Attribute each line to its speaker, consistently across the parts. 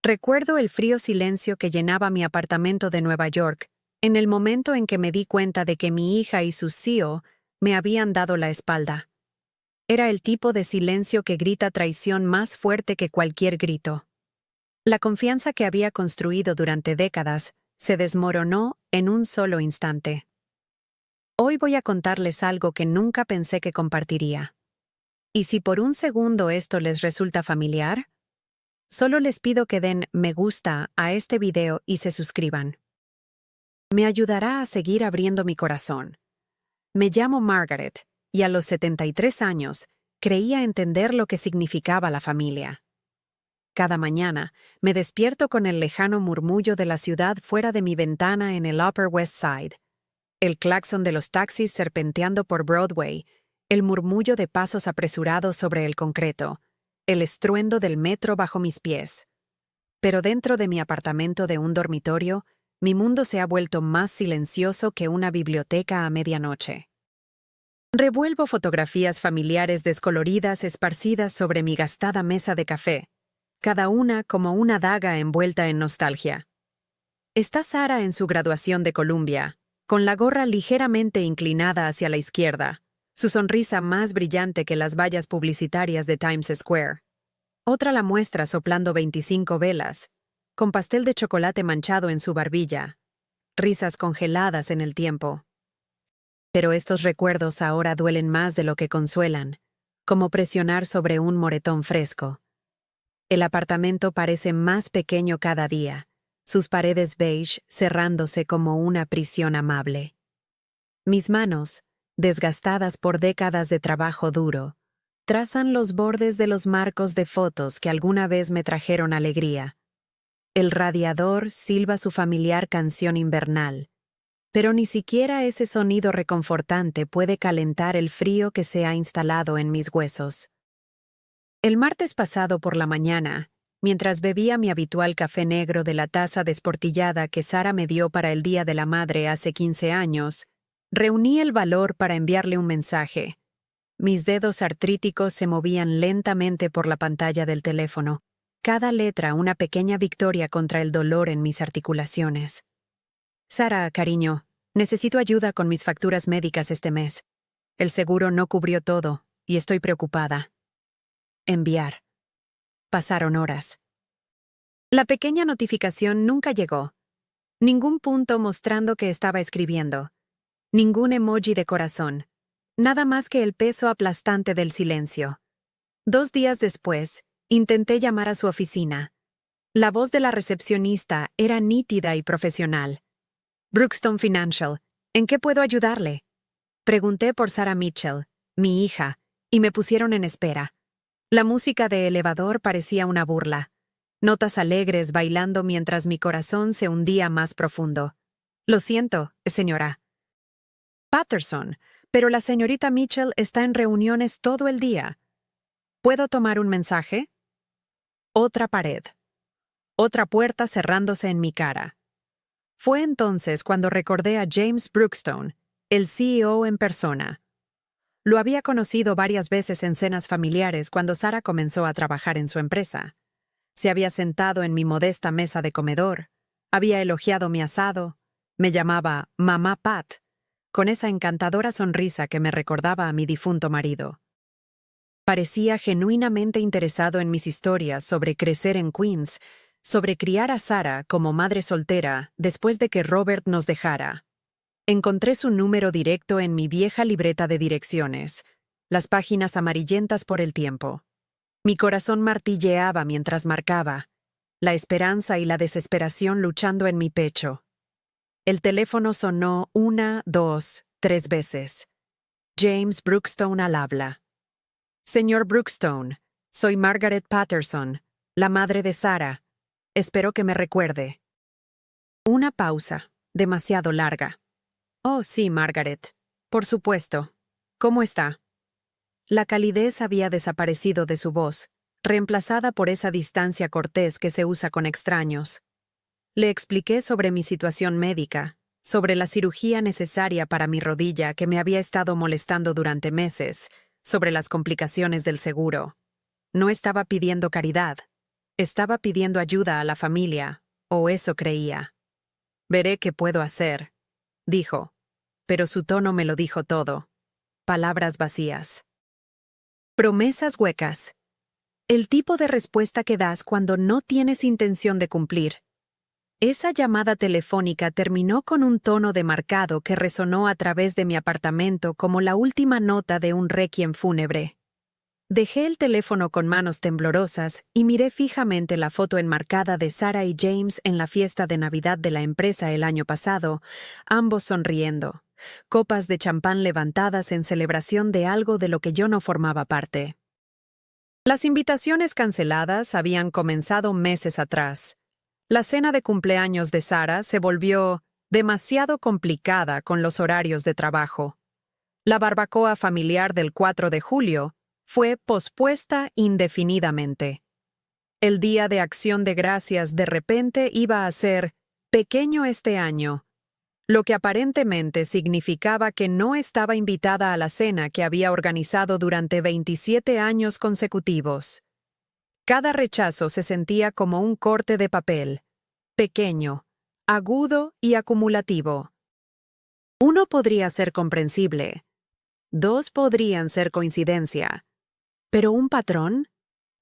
Speaker 1: Recuerdo el frío silencio que llenaba mi apartamento de Nueva York, en el momento en que me di cuenta de que mi hija y su CEO me habían dado la espalda. Era el tipo de silencio que grita traición más fuerte que cualquier grito. La confianza que había construido durante décadas se desmoronó en un solo instante. Hoy voy a contarles algo que nunca pensé que compartiría. Y si por un segundo esto les resulta familiar, solo les pido que den me gusta a este video y se suscriban. Me ayudará a seguir abriendo mi corazón. Me llamo Margaret, y a los 73 años, creía entender lo que significaba la familia. Cada mañana, me despierto con el lejano murmullo de la ciudad fuera de mi ventana en el Upper West Side, el claxon de los taxis serpenteando por Broadway, el murmullo de pasos apresurados sobre el concreto, el estruendo del metro bajo mis pies. Pero dentro de mi apartamento de un dormitorio, mi mundo se ha vuelto más silencioso que una biblioteca a medianoche. Revuelvo fotografías familiares descoloridas esparcidas sobre mi gastada mesa de café, cada una como una daga envuelta en nostalgia. Está Sara en su graduación de Columbia, con la gorra ligeramente inclinada hacia la izquierda, su sonrisa más brillante que las vallas publicitarias de Times Square. Otra la muestra soplando 25 velas, con pastel de chocolate manchado en su barbilla, risas congeladas en el tiempo. Pero estos recuerdos ahora duelen más de lo que consuelan, como presionar sobre un moretón fresco. El apartamento parece más pequeño cada día, sus paredes beige cerrándose como una prisión amable. Mis manos, desgastadas por décadas de trabajo duro, trazan los bordes de los marcos de fotos que alguna vez me trajeron alegría. El radiador silba su familiar canción invernal, pero ni siquiera ese sonido reconfortante puede calentar el frío que se ha instalado en mis huesos. El martes pasado por la mañana, mientras bebía mi habitual café negro de la taza desportillada que Sara me dio para el Día de la Madre hace 15 años, reuní el valor para enviarle un mensaje. Mis dedos artríticos se movían lentamente por la pantalla del teléfono, cada letra una pequeña victoria contra el dolor en mis articulaciones. Sara, cariño, necesito ayuda con mis facturas médicas este mes. El seguro no cubrió todo, y estoy preocupada. Enviar. Pasaron horas. La pequeña notificación nunca llegó. Ningún punto mostrando que estaba escribiendo. Ningún emoji de corazón. Nada más que el peso aplastante del silencio. 2 días después, intenté llamar a su oficina. La voz de la recepcionista era nítida y profesional. Brookstone Financial, ¿en qué puedo ayudarle? Pregunté por Sarah Mitchell, mi hija, y me pusieron en espera. La música de elevador parecía una burla. Notas alegres bailando mientras mi corazón se hundía más profundo. Lo siento, señora Patterson, pero la señorita Mitchell está en reuniones todo el día. ¿Puedo tomar un mensaje? Otra pared. Otra puerta cerrándose en mi cara. Fue entonces cuando recordé a James Brookstone, el CEO en persona. Lo había conocido varias veces en cenas familiares cuando Sara comenzó a trabajar en su empresa. Se había sentado en mi modesta mesa de comedor, había elogiado mi asado, me llamaba Mamá Pat, con esa encantadora sonrisa que me recordaba a mi difunto marido. Parecía genuinamente interesado en mis historias sobre crecer en Queens, sobre criar a Sara como madre soltera después de que Robert nos dejara. Encontré su número directo en mi vieja libreta de direcciones, las páginas amarillentas por el tiempo. Mi corazón martilleaba mientras marcaba, la esperanza y la desesperación luchando en mi pecho. El teléfono sonó 1, 2, 3 veces. James Brookstone al habla. Señor Brookstone, soy Margaret Patterson, la madre de Sara. Espero que me recuerde. Una pausa, demasiado larga. Oh, sí, Margaret. Por supuesto. ¿Cómo está? La calidez había desaparecido de su voz, reemplazada por esa distancia cortés que se usa con extraños. Le expliqué sobre mi situación médica, sobre la cirugía necesaria para mi rodilla que me había estado molestando durante meses, sobre las complicaciones del seguro. No estaba pidiendo caridad. Estaba pidiendo ayuda a la familia, o eso creía. Veré qué puedo hacer, dijo, pero su tono me lo dijo todo. Palabras vacías. Promesas huecas. El tipo de respuesta que das cuando no tienes intención de cumplir. Esa llamada telefónica terminó con un tono demarcado que resonó a través de mi apartamento como la última nota de un requiem fúnebre. Dejé el teléfono con manos temblorosas y miré fijamente la foto enmarcada de Sarah y James en la fiesta de Navidad de la empresa el año pasado, ambos sonriendo, copas de champán levantadas en celebración de algo de lo que yo no formaba parte. Las invitaciones canceladas habían comenzado meses atrás. La cena de cumpleaños de Sarah se volvió demasiado complicada con los horarios de trabajo. La barbacoa familiar del 4 de julio fue pospuesta indefinidamente. El Día de Acción de Gracias de repente iba a ser pequeño este año, lo que aparentemente significaba que no estaba invitada a la cena que había organizado durante 27 años consecutivos. Cada rechazo se sentía como un corte de papel, pequeño, agudo y acumulativo. Uno podría ser comprensible, dos podrían ser coincidencia, pero un patrón,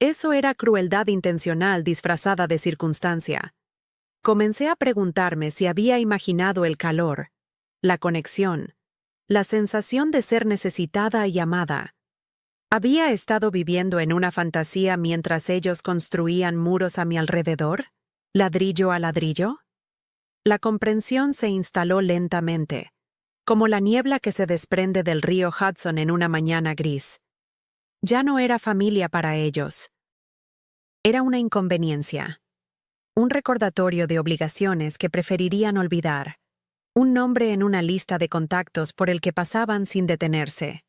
Speaker 1: eso era crueldad intencional disfrazada de circunstancia. Comencé a preguntarme si había imaginado el calor, la conexión, la sensación de ser necesitada y amada. ¿Había estado viviendo en una fantasía mientras ellos construían muros a mi alrededor, ladrillo a ladrillo? La comprensión se instaló lentamente, como la niebla que se desprende del río Hudson en una mañana gris. Ya no era familia para ellos. Era una inconveniencia. Un recordatorio de obligaciones que preferirían olvidar. Un nombre en una lista de contactos por el que pasaban sin detenerse.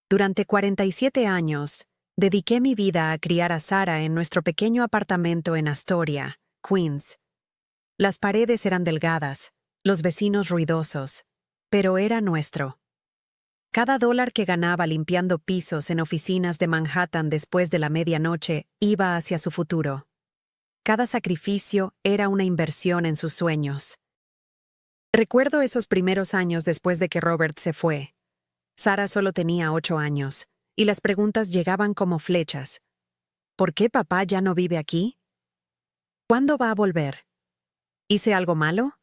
Speaker 1: Durante 47 años, dediqué mi vida a criar a Sarah en nuestro pequeño apartamento en Astoria, Queens. Las paredes eran delgadas, los vecinos ruidosos, pero era nuestro. Cada dólar que ganaba limpiando pisos en oficinas de Manhattan después de la medianoche iba hacia su futuro. Cada sacrificio era una inversión en sus sueños. Recuerdo esos primeros años después de que Robert se fue. Sarah solo tenía 8 años, y las preguntas llegaban como flechas. ¿Por qué papá ya no vive aquí? ¿Cuándo va a volver? ¿Hice algo malo?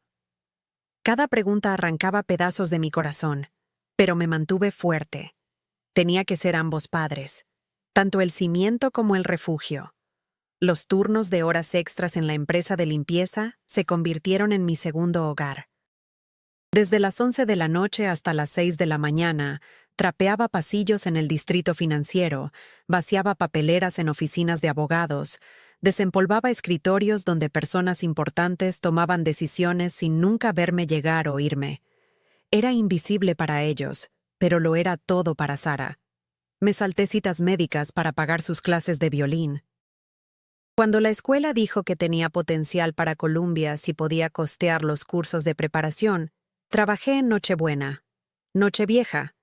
Speaker 1: Cada pregunta arrancaba pedazos de mi corazón, pero me mantuve fuerte. Tenía que ser ambos padres, tanto el cimiento como el refugio. Los turnos de horas extras en la empresa de limpieza se convirtieron en mi segundo hogar. Desde las 11 de la noche hasta las 6 de la mañana, trapeaba pasillos en el distrito financiero, vaciaba papeleras en oficinas de abogados, desempolvaba escritorios donde personas importantes tomaban decisiones sin nunca verme llegar o irme. Era invisible para ellos, pero lo era todo para Sarah. Me salté citas médicas para pagar sus clases de violín. Cuando la escuela dijo que tenía potencial para Columbia si podía costear los cursos de preparación, trabajé en Nochebuena, Nochevieja,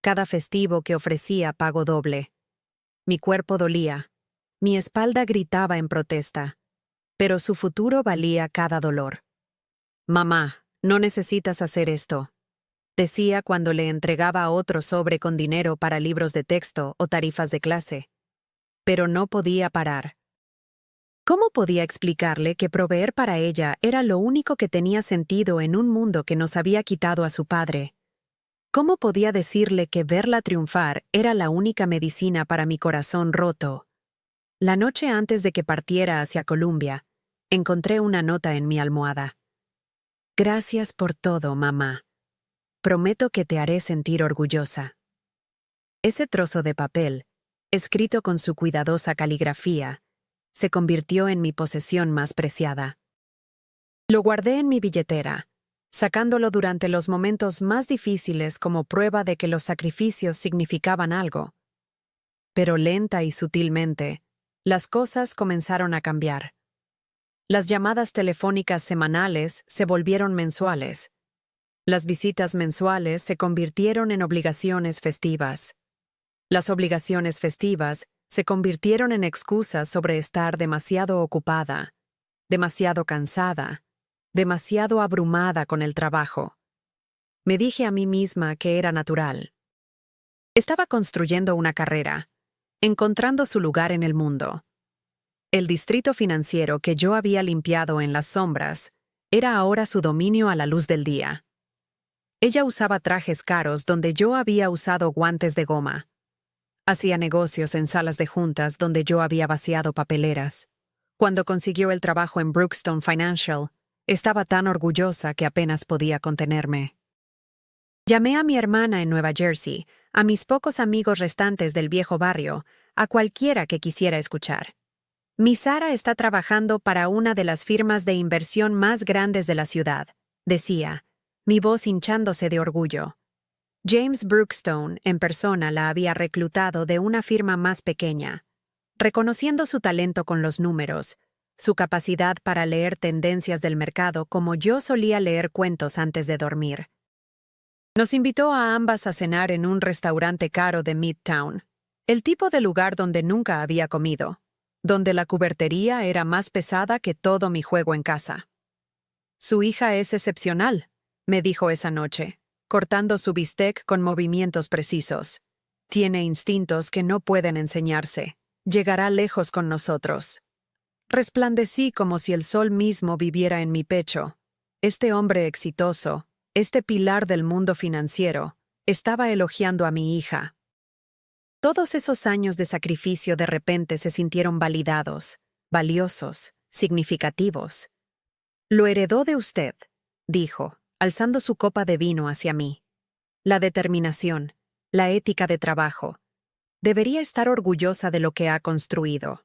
Speaker 1: cada festivo que ofrecía pago doble. Mi cuerpo dolía, mi espalda gritaba en protesta, pero su futuro valía cada dolor. «Mamá, no necesitas hacer esto», decía cuando le entregaba otro sobre con dinero para libros de texto o tarifas de clase. Pero no podía parar. ¿Cómo podía explicarle que proveer para ella era lo único que tenía sentido en un mundo que nos había quitado a su padre? ¿Cómo podía decirle que verla triunfar era la única medicina para mi corazón roto? La noche antes de que partiera hacia Columbia, encontré una nota en mi almohada. «Gracias por todo, mamá. Prometo que te haré sentir orgullosa». Ese trozo de papel, escrito con su cuidadosa caligrafía, se convirtió en mi posesión más preciada. Lo guardé en mi billetera, sacándolo durante los momentos más difíciles como prueba de que los sacrificios significaban algo. Pero lenta y sutilmente, las cosas comenzaron a cambiar. Las llamadas telefónicas semanales se volvieron mensuales. Las visitas mensuales se convirtieron en obligaciones festivas. Las obligaciones festivas se convirtieron en excusas sobre estar demasiado ocupada, demasiado cansada, demasiado abrumada con el trabajo. Me dije a mí misma que era natural. Estaba construyendo una carrera, encontrando su lugar en el mundo. El distrito financiero que yo había limpiado en las sombras era ahora su dominio a la luz del día. Ella usaba trajes caros donde yo había usado guantes de goma. Hacía negocios en salas de juntas donde yo había vaciado papeleras. Cuando consiguió el trabajo en Brookstone Financial, estaba tan orgullosa que apenas podía contenerme. Llamé a mi hermana en Nueva Jersey, a mis pocos amigos restantes del viejo barrio, a cualquiera que quisiera escuchar. Mi Sara está trabajando para una de las firmas de inversión más grandes de la ciudad, decía, mi voz hinchándose de orgullo. James Brookstone en persona la había reclutado de una firma más pequeña. Reconociendo su talento con los números, su capacidad para leer tendencias del mercado como yo solía leer cuentos antes de dormir. Nos invitó a ambas a cenar en un restaurante caro de Midtown, el tipo de lugar donde nunca había comido, donde la cubertería era más pesada que todo mi juego en casa. Su hija es excepcional, me dijo esa noche, cortando su bistec con movimientos precisos. Tiene instintos que no pueden enseñarse. Llegará lejos con nosotros. Resplandecí como si el sol mismo viviera en mi pecho. Este hombre exitoso, este pilar del mundo financiero, estaba elogiando a mi hija. Todos esos años de sacrificio de repente se sintieron validados, valiosos, significativos. Lo heredó de usted, dijo, alzando su copa de vino hacia mí. La determinación, la ética de trabajo. Debería estar orgullosa de lo que ha construido.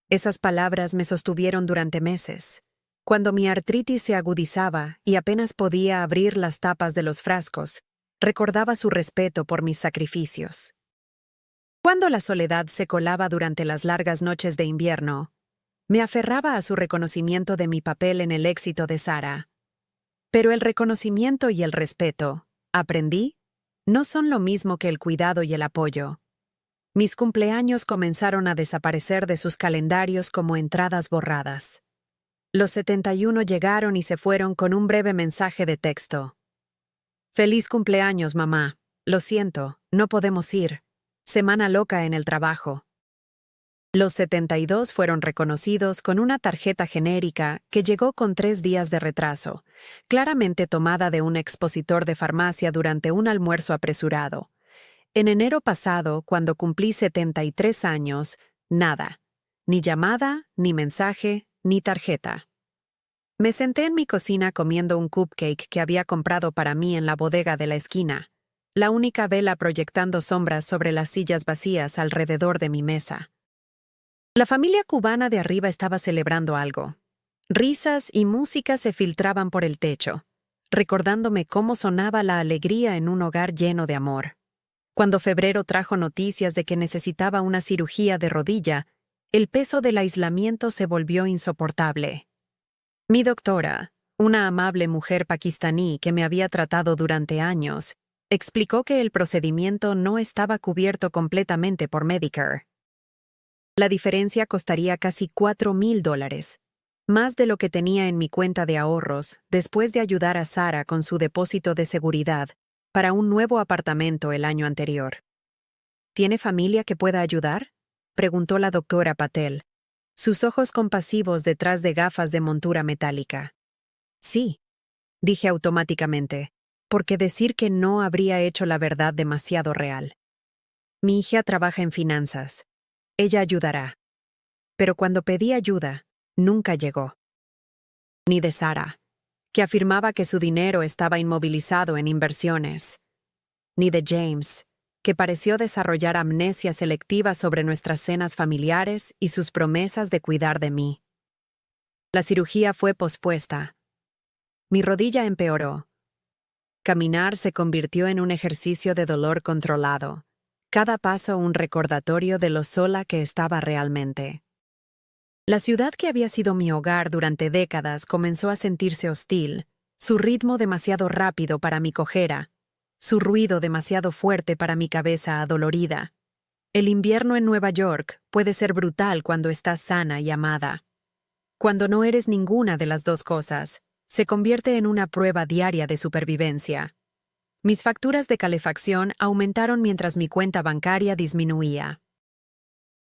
Speaker 1: Esas palabras me sostuvieron durante meses. Cuando mi artritis se agudizaba y apenas podía abrir las tapas de los frascos, recordaba su respeto por mis sacrificios. Cuando la soledad se colaba durante las largas noches de invierno, me aferraba a su reconocimiento de mi papel en el éxito de Sara. Pero el reconocimiento y el respeto, aprendí, no son lo mismo que el cuidado y el apoyo. Mis cumpleaños comenzaron a desaparecer de sus calendarios como entradas borradas. Los 71 llegaron y se fueron con un breve mensaje de texto. Feliz cumpleaños, mamá. Lo siento, no podemos ir. Semana loca en el trabajo. Los 72 fueron reconocidos con una tarjeta genérica que llegó con 3 días de retraso, claramente tomada de un expositor de farmacia durante un almuerzo apresurado. En enero pasado, cuando cumplí 73 años, nada. Ni llamada, ni mensaje, ni tarjeta. Me senté en mi cocina comiendo un cupcake que había comprado para mí en la bodega de la esquina, la única vela proyectando sombras sobre las sillas vacías alrededor de mi mesa. La familia cubana de arriba estaba celebrando algo. Risas y música se filtraban por el techo, recordándome cómo sonaba la alegría en un hogar lleno de amor. Cuando febrero trajo noticias de que necesitaba una cirugía de rodilla, el peso del aislamiento se volvió insoportable. Mi doctora, una amable mujer pakistaní que me había tratado durante años, explicó que el procedimiento no estaba cubierto completamente por Medicare. La diferencia costaría casi $4,000, más de lo que tenía en mi cuenta de ahorros después de ayudar a Sara con su depósito de seguridad para un nuevo apartamento el año anterior. ¿Tiene familia que pueda ayudar?, preguntó la doctora Patel, sus ojos compasivos detrás de gafas de montura metálica. Sí, dije automáticamente, porque decir que no habría hecho la verdad demasiado real. Mi hija trabaja en finanzas. Ella ayudará. Pero cuando pedí ayuda, nunca llegó. Ni de Sara, que afirmaba que su dinero estaba inmovilizado en inversiones. Ni de James, que pareció desarrollar amnesia selectiva sobre nuestras cenas familiares y sus promesas de cuidar de mí. La cirugía fue pospuesta. Mi rodilla empeoró. Caminar se convirtió en un ejercicio de dolor controlado, cada paso un recordatorio de lo sola que estaba realmente. La ciudad que había sido mi hogar durante décadas comenzó a sentirse hostil, su ritmo demasiado rápido para mi cojera, su ruido demasiado fuerte para mi cabeza adolorida. El invierno en Nueva York puede ser brutal cuando estás sana y amada. Cuando no eres ninguna de las dos cosas, se convierte en una prueba diaria de supervivencia. Mis facturas de calefacción aumentaron mientras mi cuenta bancaria disminuía.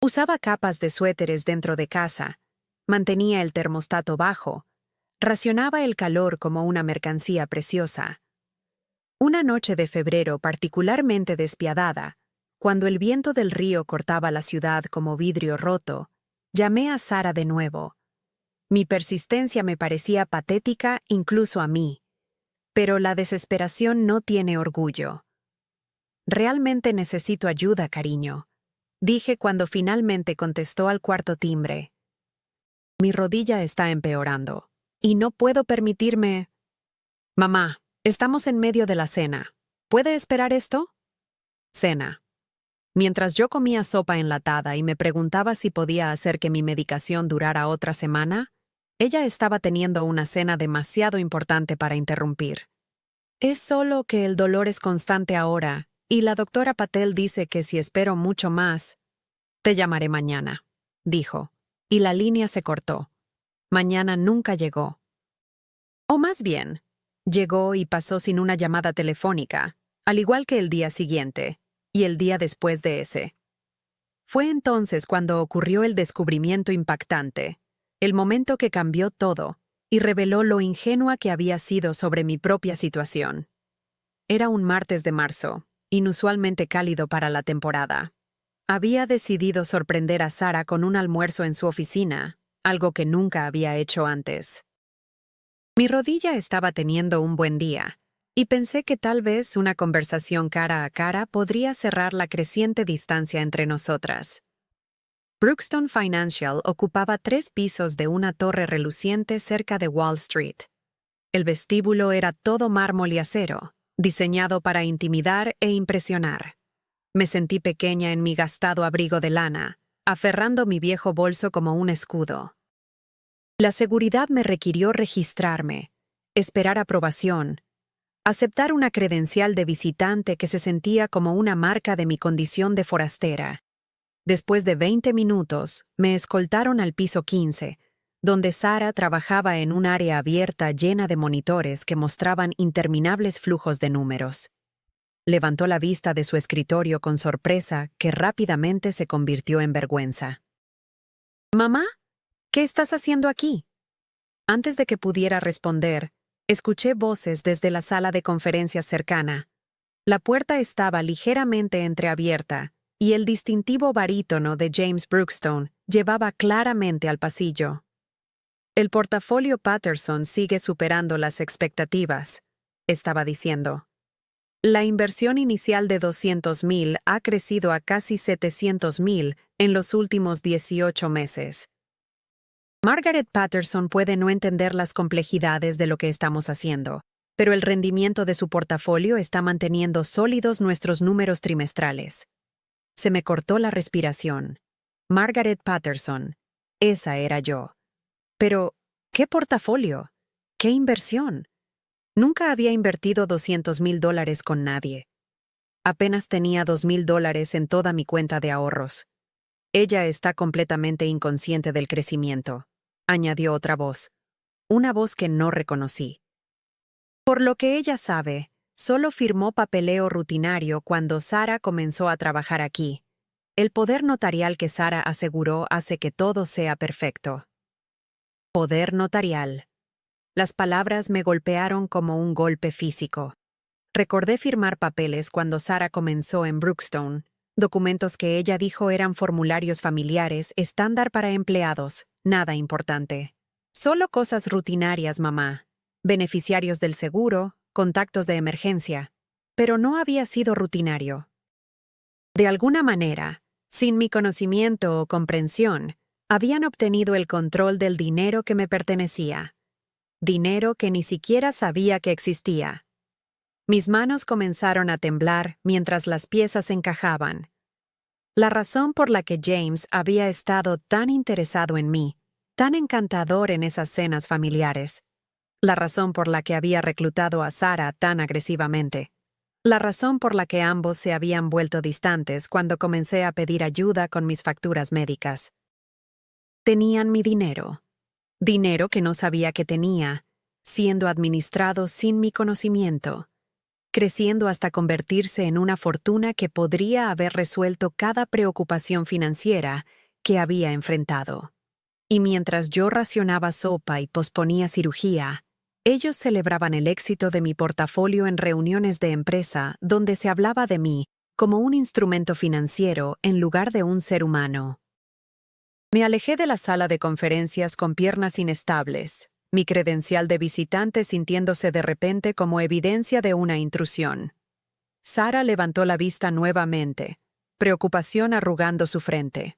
Speaker 1: Usaba capas de suéteres dentro de casa, mantenía el termostato bajo, racionaba el calor como una mercancía preciosa. Una noche de febrero particularmente despiadada, cuando el viento del río cortaba la ciudad como vidrio roto, llamé a Sara de nuevo. Mi persistencia me parecía patética incluso a mí, pero la desesperación no tiene orgullo. Realmente necesito ayuda, cariño, dije cuando finalmente contestó al cuarto timbre. Mi rodilla está empeorando, y no puedo permitirme... Mamá, estamos en medio de la cena. ¿Puede esperar esto? Cena. Mientras yo comía sopa enlatada y me preguntaba si podía hacer que mi medicación durara otra semana, ella estaba teniendo una cena demasiado importante para interrumpir. Es solo que el dolor es constante ahora, y la doctora Patel dice que si espero mucho más... Te llamaré mañana, dijo, y la línea se cortó. Mañana nunca llegó. O más bien, llegó y pasó sin una llamada telefónica, al igual que el día siguiente, y el día después de ese. Fue entonces cuando ocurrió el descubrimiento impactante, el momento que cambió todo y reveló lo ingenua que había sido sobre mi propia situación. Era un martes de marzo, inusualmente cálido para la temporada. Había decidido sorprender a Sara con un almuerzo en su oficina, algo que nunca había hecho antes. Mi rodilla estaba teniendo un buen día, y pensé que tal vez una conversación cara a cara podría cerrar la creciente distancia entre nosotras. Brookstone Financial ocupaba 3 pisos de una torre reluciente cerca de Wall Street. El vestíbulo era todo mármol y acero, diseñado para intimidar e impresionar. Me sentí pequeña en mi gastado abrigo de lana, aferrando mi viejo bolso como un escudo. La seguridad me requirió registrarme, esperar aprobación, aceptar una credencial de visitante que se sentía como una marca de mi condición de forastera. Después de 20 minutos, me escoltaron al piso 15, donde Sara trabajaba en un área abierta llena de monitores que mostraban interminables flujos de números. Levantó la vista de su escritorio con sorpresa que rápidamente se convirtió en vergüenza. «¿Mamá? ¿Qué estás haciendo aquí?» Antes de que pudiera responder, escuché voces desde la sala de conferencias cercana. La puerta estaba ligeramente entreabierta, y el distintivo barítono de James Brookstone llevaba claramente al pasillo. «El portafolio Patterson sigue superando las expectativas», estaba diciendo. La inversión inicial de $200,000 ha crecido a casi $700,000 en los últimos 18 meses. Margaret Patterson puede no entender las complejidades de lo que estamos haciendo, pero el rendimiento de su portafolio está manteniendo sólidos nuestros números trimestrales. Se me cortó la respiración. Margaret Patterson. Esa era yo. Pero, ¿qué portafolio? ¿Qué inversión? Nunca había invertido $200,000 con nadie. Apenas tenía $2,000 en toda mi cuenta de ahorros. Ella está completamente inconsciente del crecimiento, añadió otra voz. Una voz que no reconocí. Por lo que ella sabe, solo firmó papeleo rutinario cuando Sara comenzó a trabajar aquí. El poder notarial que Sara aseguró hace que todo sea perfecto. Poder notarial. Las palabras me golpearon como un golpe físico. Recordé firmar papeles cuando Sara comenzó en Brookstone, documentos que ella dijo eran formularios familiares estándar para empleados, nada importante. Solo cosas rutinarias, mamá. Beneficiarios del seguro, contactos de emergencia. Pero no había sido rutinario. De alguna manera, sin mi conocimiento o comprensión, habían obtenido el control del dinero que me pertenecía. Dinero que ni siquiera sabía que existía. Mis manos comenzaron a temblar mientras las piezas encajaban. La razón por la que James había estado tan interesado en mí, tan encantador en esas cenas familiares. La razón por la que había reclutado a Sara tan agresivamente. La razón por la que ambos se habían vuelto distantes cuando comencé a pedir ayuda con mis facturas médicas. Tenían mi dinero. Dinero que no sabía que tenía, siendo administrado sin mi conocimiento, creciendo hasta convertirse en una fortuna que podría haber resuelto cada preocupación financiera que había enfrentado. Y mientras yo racionaba sopa y posponía cirugía, ellos celebraban el éxito de mi portafolio en reuniones de empresa donde se hablaba de mí como un instrumento financiero en lugar de un ser humano. Me alejé de la sala de conferencias con piernas inestables, mi credencial de visitante sintiéndose de repente como evidencia de una intrusión. Sara levantó la vista nuevamente, preocupación arrugando su frente.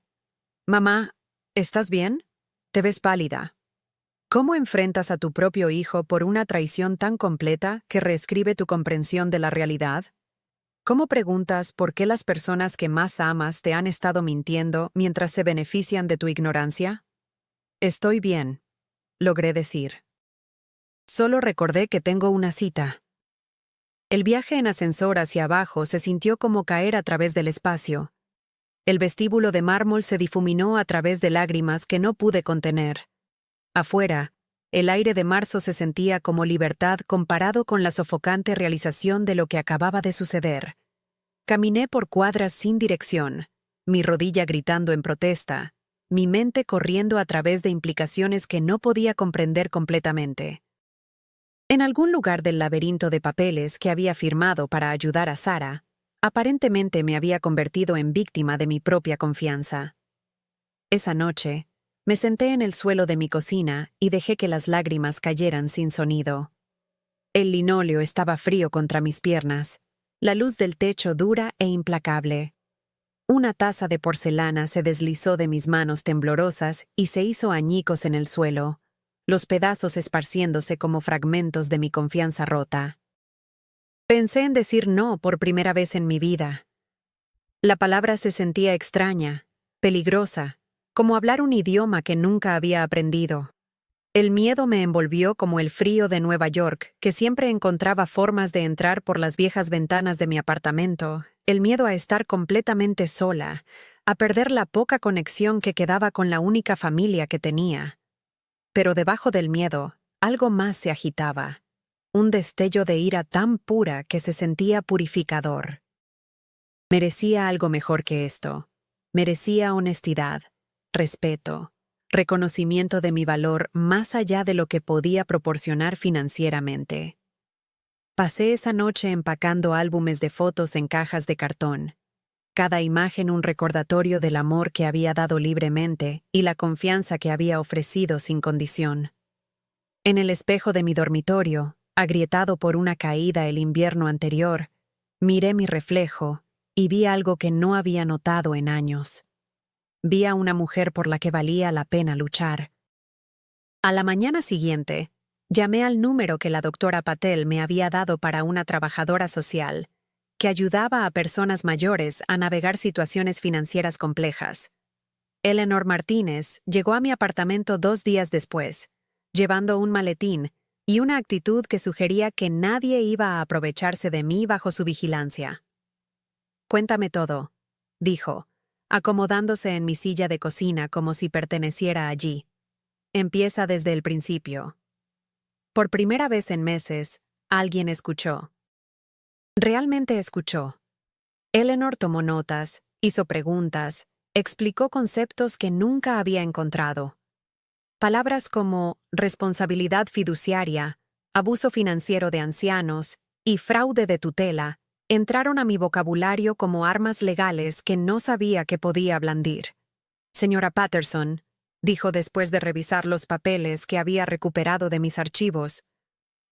Speaker 1: «Mamá, ¿estás bien? Te ves pálida. ¿Cómo enfrentas a tu propio hijo por una traición tan completa que reescribe tu comprensión de la realidad? ¿Cómo preguntas por qué las personas que más amas te han estado mintiendo mientras se benefician de tu ignorancia?» «Estoy bien», logré decir. Solo recordé que tengo una cita. El viaje en ascensor hacia abajo se sintió como caer a través del espacio. El vestíbulo de mármol se difuminó a través de lágrimas que no pude contener. Afuera, el aire de marzo se sentía como libertad comparado con la sofocante realización de lo que acababa de suceder. Caminé por cuadras sin dirección, mi rodilla gritando en protesta, mi mente corriendo a través de implicaciones que no podía comprender completamente. En algún lugar del laberinto de papeles que había firmado para ayudar a Sara, aparentemente me había convertido en víctima de mi propia confianza. Esa noche, me senté en el suelo de mi cocina y dejé que las lágrimas cayeran sin sonido. El linóleo estaba frío contra mis piernas, la luz del techo dura e implacable. Una taza de porcelana se deslizó de mis manos temblorosas y se hizo añicos en el suelo, los pedazos esparciéndose como fragmentos de mi confianza rota. Pensé en decir no por primera vez en mi vida. La palabra se sentía extraña, peligrosa, como hablar un idioma que nunca había aprendido. El miedo me envolvió como el frío de Nueva York, que siempre encontraba formas de entrar por las viejas ventanas de mi apartamento, el miedo a estar completamente sola, a perder la poca conexión que quedaba con la única familia que tenía. Pero debajo del miedo, algo más se agitaba, un destello de ira tan pura que se sentía purificador. Merecía algo mejor que esto. Merecía honestidad, respeto, reconocimiento de mi valor más allá de lo que podía proporcionar financieramente. Pasé esa noche empacando álbumes de fotos en cajas de cartón, cada imagen un recordatorio del amor que había dado libremente y la confianza que había ofrecido sin condición. En el espejo de mi dormitorio, agrietado por una caída el invierno anterior, miré mi reflejo y vi algo que no había notado en años. Vi a una mujer por la que valía la pena luchar. A la mañana siguiente, llamé al número que la doctora Patel me había dado para una trabajadora social, que ayudaba a personas mayores a navegar situaciones financieras complejas. Eleanor Martínez llegó a mi apartamento 2 días después, llevando un maletín y una actitud que sugería que nadie iba a aprovecharse de mí bajo su vigilancia. «Cuéntame todo», dijo, acomodándose en mi silla de cocina como si perteneciera allí. «Empieza desde el principio». Por primera vez en meses, alguien escuchó. Realmente escuchó. Eleanor tomó notas, hizo preguntas, explicó conceptos que nunca había encontrado. Palabras como responsabilidad fiduciaria, abuso financiero de ancianos y fraude de tutela entraron a mi vocabulario como armas legales que no sabía que podía blandir. «Señora Patterson», dijo después de revisar los papeles que había recuperado de mis archivos,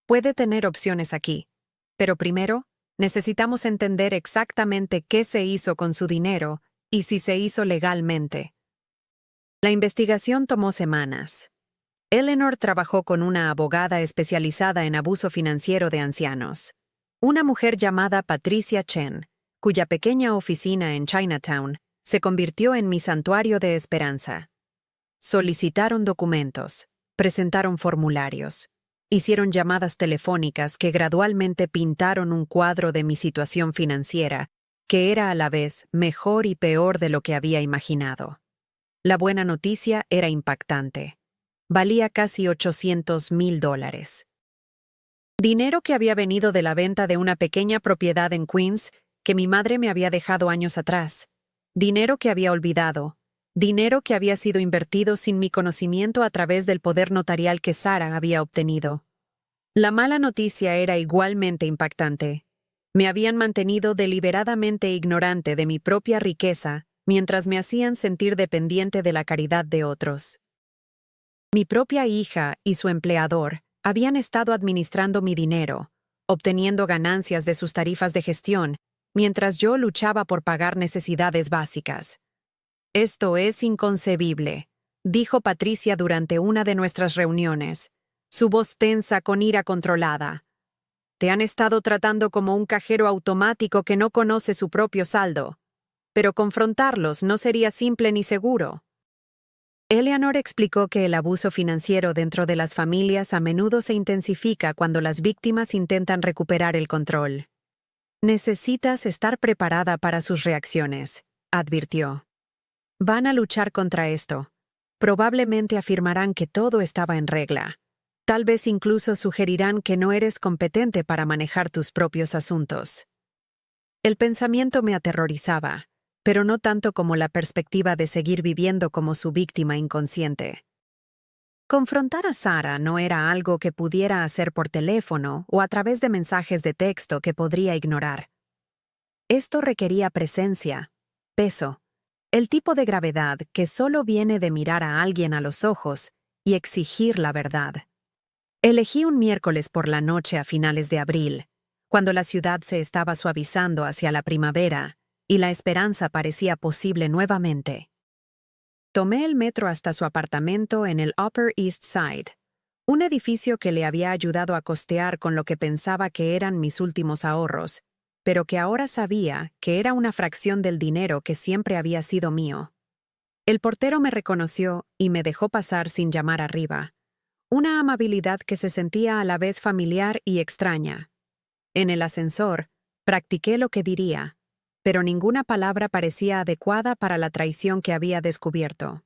Speaker 1: «puede tener opciones aquí, pero primero necesitamos entender exactamente qué se hizo con su dinero y si se hizo legalmente». La investigación tomó semanas. Eleanor trabajó con una abogada especializada en abuso financiero de ancianos, una mujer llamada Patricia Chen, cuya pequeña oficina en Chinatown se convirtió en mi santuario de esperanza. Solicitaron documentos, presentaron formularios, Hicieron llamadas telefónicas que gradualmente pintaron un cuadro de mi situación financiera, que era a la vez mejor y peor de lo que había imaginado. La buena noticia era impactante. Valía casi $800,000. Dinero que había venido de la venta de una pequeña propiedad en Queens que mi madre me había dejado años atrás. Dinero que había olvidado. Dinero que había sido invertido sin mi conocimiento a través del poder notarial que Sara había obtenido. La mala noticia era igualmente impactante. Me habían mantenido deliberadamente ignorante de mi propia riqueza mientras me hacían sentir dependiente de la caridad de otros. Mi propia hija y su empleador habían estado administrando mi dinero, obteniendo ganancias de sus tarifas de gestión, mientras yo luchaba por pagar necesidades básicas. «Esto es inconcebible», dijo Patricia durante una de nuestras reuniones, su voz tensa con ira controlada. «Te han estado tratando como un cajero automático que no conoce su propio saldo. Pero confrontarlos no sería simple ni seguro». Eleanor explicó que el abuso financiero dentro de las familias a menudo se intensifica cuando las víctimas intentan recuperar el control. «Necesitas estar preparada para sus reacciones», advirtió. «Van a luchar contra esto. Probablemente afirmarán que todo estaba en regla. Tal vez incluso sugerirán que no eres competente para manejar tus propios asuntos». El pensamiento me aterrorizaba, pero no tanto como la perspectiva de seguir viviendo como su víctima inconsciente. Confrontar a Sara no era algo que pudiera hacer por teléfono o a través de mensajes de texto que podría ignorar. Esto requería presencia, peso, el tipo de gravedad que solo viene de mirar a alguien a los ojos y exigir la verdad. Elegí un miércoles por la noche a finales de abril, cuando la ciudad se estaba suavizando hacia la primavera y la esperanza parecía posible nuevamente. Tomé el metro hasta su apartamento en el Upper East Side, un edificio que le había ayudado a costear con lo que pensaba que eran mis últimos ahorros, pero que ahora sabía que era una fracción del dinero que siempre había sido mío. El portero me reconoció y me dejó pasar sin llamar arriba, una amabilidad que se sentía a la vez familiar y extraña. En el ascensor, practiqué lo que diría, pero ninguna palabra parecía adecuada para la traición que había descubierto.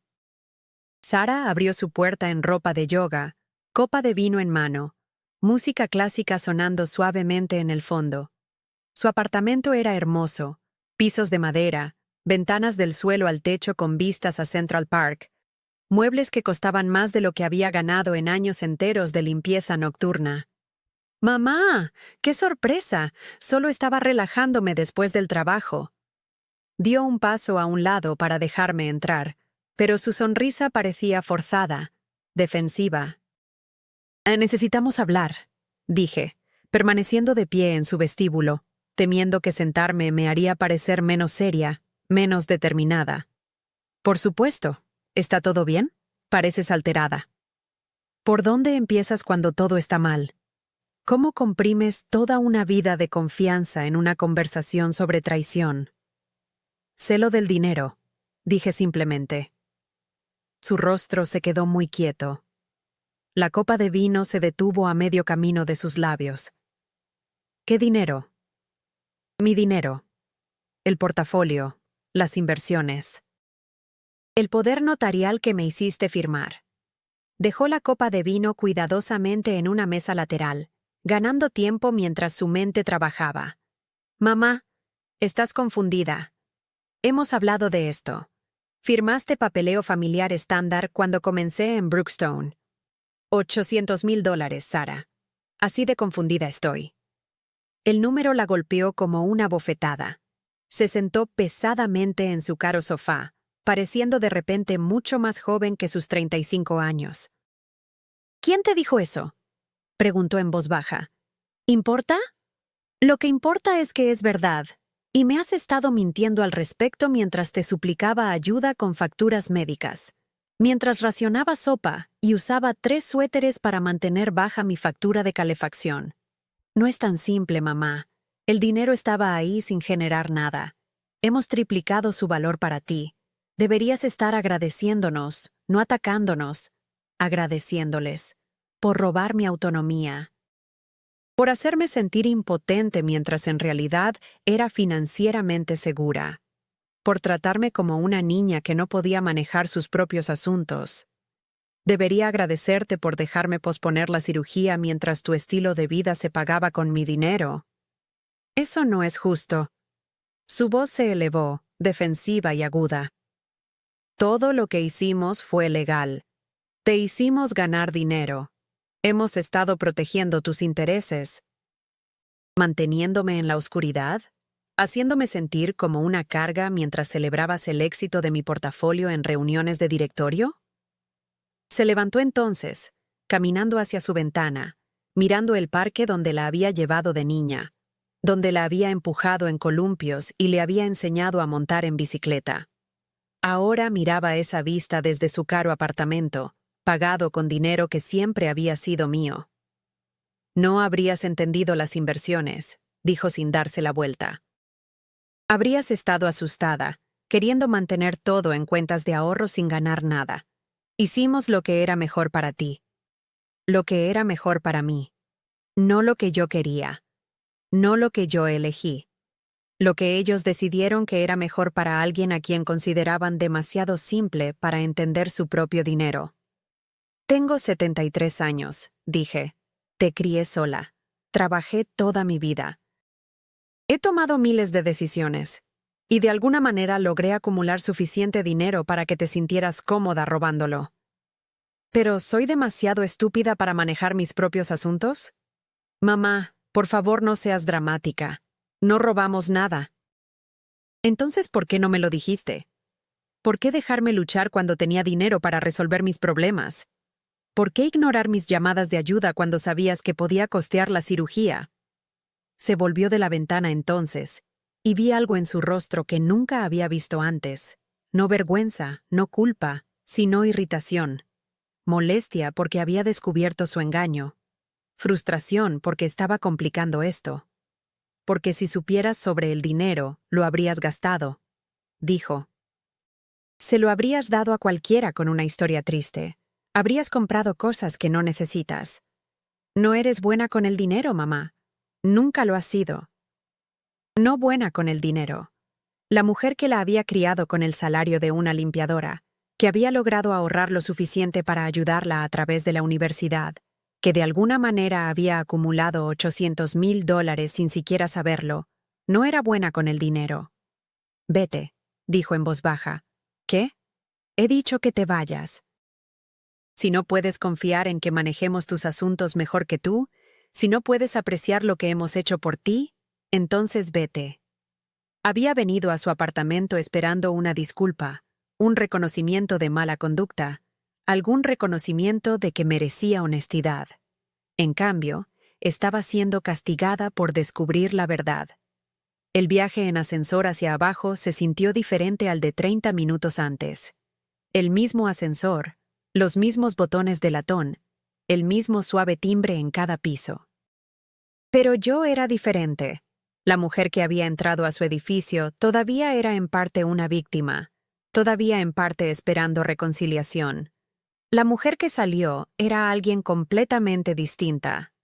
Speaker 1: Sara abrió su puerta en ropa de yoga, copa de vino en mano, música clásica sonando suavemente en el fondo. Su apartamento era hermoso, pisos de madera, ventanas del suelo al techo con vistas a Central Park, muebles que costaban más de lo que había ganado en años enteros de limpieza nocturna. «¡Mamá! ¡Qué sorpresa! Solo estaba relajándome después del trabajo». Dio un paso a un lado para dejarme entrar, pero su sonrisa parecía forzada, defensiva. «Necesitamos hablar», dije, permaneciendo de pie en su vestíbulo, temiendo que sentarme me haría parecer menos seria, menos determinada. «Por supuesto. ¿Está todo bien? Pareces alterada». «¿Por dónde empiezas cuando todo está mal? ¿Cómo comprimes toda una vida de confianza en una conversación sobre traición?» «Sé lo del dinero», dije simplemente. Su rostro se quedó muy quieto. La copa de vino se detuvo a medio camino de sus labios. «¿Qué dinero?» «Mi dinero. El portafolio, las inversiones. El poder notarial que me hiciste firmar». Dejó la copa de vino cuidadosamente en una mesa lateral, ganando tiempo mientras su mente trabajaba. «Mamá, estás confundida. Hemos hablado de esto. Firmaste papeleo familiar estándar cuando comencé en Brookstone. $800,000, Sara. Así de confundida estoy». El número la golpeó como una bofetada. Se sentó pesadamente en su caro sofá, pareciendo de repente mucho más joven que sus 35 años. «¿Quién te dijo eso?», preguntó en voz baja. «¿Importa? Lo que importa es que es verdad, y me has estado mintiendo al respecto mientras te suplicaba ayuda con facturas médicas, mientras racionaba sopa y usaba 3 suéteres para mantener baja mi factura de calefacción. No es tan simple, mamá. El dinero estaba ahí sin generar nada. Hemos triplicado su valor para ti. Deberías estar agradeciéndonos, no atacándonos, agradeciéndoles. por robar mi autonomía, por hacerme sentir impotente mientras en realidad era financieramente segura, por tratarme como una niña que no podía manejar sus propios asuntos. Debería agradecerte por dejarme posponer la cirugía mientras tu estilo de vida se pagaba con mi dinero. Eso no es justo. Su voz se elevó, defensiva y aguda. Todo lo que hicimos fue legal. Te hicimos ganar dinero. Hemos estado protegiendo tus intereses. ¿Manteniéndome en la oscuridad? ¿Haciéndome sentir como una carga mientras celebrabas el éxito de mi portafolio en reuniones de directorio? Se levantó entonces, caminando hacia su ventana, mirando el parque donde la había llevado de niña, donde la había empujado en columpios y le había enseñado a montar en bicicleta. Ahora miraba esa vista desde su caro apartamento, pagado con dinero que siempre había sido mío. No habrías entendido las inversiones, dijo sin darse la vuelta. Habrías estado asustada, queriendo mantener todo en cuentas de ahorro sin ganar nada. Hicimos lo que era mejor para ti. Lo que era mejor para mí. No lo que yo quería. No lo que yo elegí. Lo que ellos decidieron que era mejor para alguien a quien consideraban demasiado simple para entender su propio dinero. Tengo 73 años, dije. Te crié sola. Trabajé toda mi vida. He tomado miles de decisiones, y de alguna manera logré acumular suficiente dinero para que te sintieras cómoda robándolo. ¿Pero soy demasiado estúpida para manejar mis propios asuntos? Mamá, por favor no seas dramática. No robamos nada. Entonces, ¿por qué no me lo dijiste? ¿Por qué dejarme luchar cuando tenía dinero para resolver mis problemas? ¿Por qué ignorar mis llamadas de ayuda cuando sabías que podía costear la cirugía? Se volvió de la ventana entonces, y vi algo en su rostro que nunca había visto antes. No vergüenza, no culpa, sino irritación. Molestia porque había descubierto su engaño. Frustración porque estaba complicando esto. Porque si supieras sobre el dinero, lo habrías gastado, dijo. Se lo habrías dado a cualquiera con una historia triste. Habrías comprado cosas que no necesitas. No eres buena con el dinero, mamá. Nunca lo has sido. No buena con el dinero. La mujer que la había criado con el salario de una limpiadora, que había logrado ahorrar lo suficiente para ayudarla a través de la universidad, que de alguna manera había acumulado $800,000 sin siquiera saberlo, no era buena con el dinero. Vete, dijo en voz baja. ¿Qué? He dicho que te vayas. Si no puedes confiar en que manejemos tus asuntos mejor que tú, si no puedes apreciar lo que hemos hecho por ti, entonces vete. Había venido a su apartamento esperando una disculpa, un reconocimiento de mala conducta, algún reconocimiento de que merecía honestidad. En cambio, estaba siendo castigada por descubrir la verdad. El viaje en ascensor hacia abajo se sintió diferente al de 30 minutos antes. El mismo ascensor, los mismos botones de latón, el mismo suave timbre en cada piso. Pero yo era diferente. La mujer que había entrado a su edificio todavía era en parte una víctima, todavía en parte esperando reconciliación. La mujer que salió era alguien completamente distinta.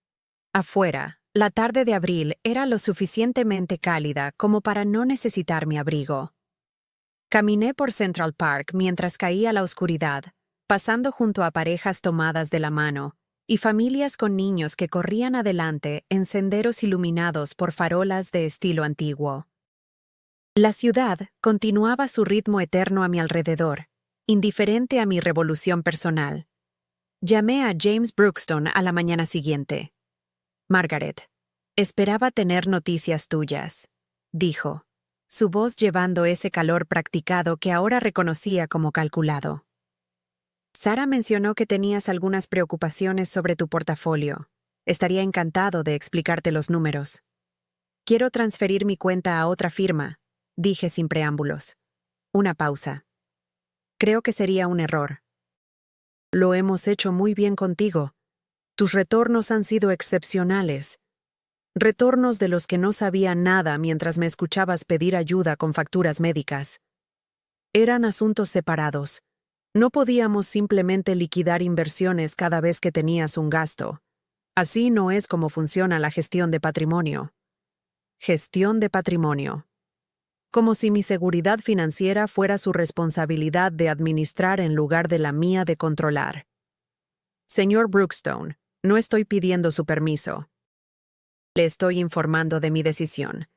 Speaker 1: Afuera, la tarde de abril era lo suficientemente cálida como para no necesitar mi abrigo. Caminé por Central Park mientras caía la oscuridad, pasando junto a parejas tomadas de la mano y familias con niños que corrían adelante en senderos iluminados por farolas de estilo antiguo. La ciudad continuaba su ritmo eterno a mi alrededor, indiferente a mi revolución personal. Llamé a James Brookstone a la mañana siguiente. Margaret, esperaba tener noticias tuyas, dijo, su voz llevando ese calor practicado que ahora reconocía como calculado. Sara mencionó que tenías algunas preocupaciones sobre tu portafolio. Estaría encantado de explicarte los números. Quiero transferir mi cuenta a otra firma, dije sin preámbulos. Una pausa. Creo que sería un error. Lo hemos hecho muy bien contigo. Tus retornos han sido excepcionales. Retornos de los que no sabía nada mientras me escuchabas pedir ayuda con facturas médicas. Eran asuntos separados, No podíamos simplemente liquidar inversiones cada vez que tenías un gasto. Así no es como funciona la gestión de patrimonio. Gestión de patrimonio. Como si mi seguridad financiera fuera su responsabilidad de administrar en lugar de la mía de controlar. Señor Brookstone, no estoy pidiendo su permiso. Le estoy informando de mi decisión.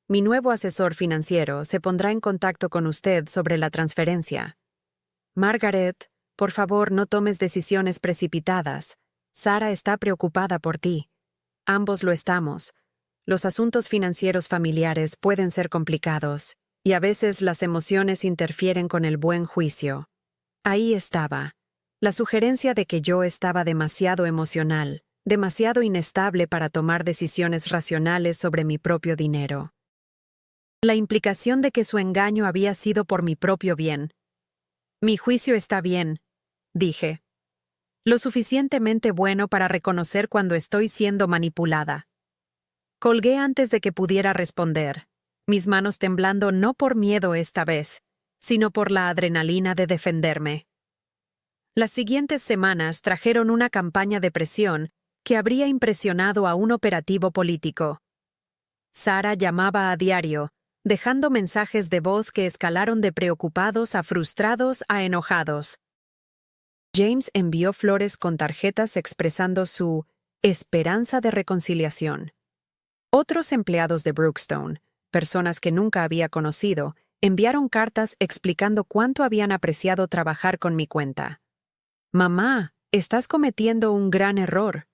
Speaker 1: Mi nuevo asesor financiero se pondrá en contacto con usted sobre la transferencia. Margaret, por favor, no tomes decisiones precipitadas. Sara está preocupada por ti. Ambos lo estamos. Los asuntos financieros familiares pueden ser complicados, y a veces las emociones interfieren con el buen juicio. Ahí estaba. La sugerencia de que yo estaba demasiado emocional, demasiado inestable para tomar decisiones racionales sobre mi propio dinero. La implicación de que su engaño había sido por mi propio bien. Mi juicio está bien, dije. Lo suficientemente bueno para reconocer cuando estoy siendo manipulada. Colgué antes de que pudiera responder, mis manos temblando no por miedo esta vez, sino por la adrenalina de defenderme. Las siguientes semanas trajeron una campaña de presión que habría impresionado a un operativo político. Sara llamaba a diario, dejando mensajes de voz que escalaron de preocupados a frustrados a enojados. James envió flores con tarjetas expresando su esperanza de reconciliación. Otros empleados de Brookstone, personas que nunca había conocido, enviaron cartas explicando cuánto habían apreciado trabajar con mi cuenta. «Mamá, estás cometiendo un gran error»,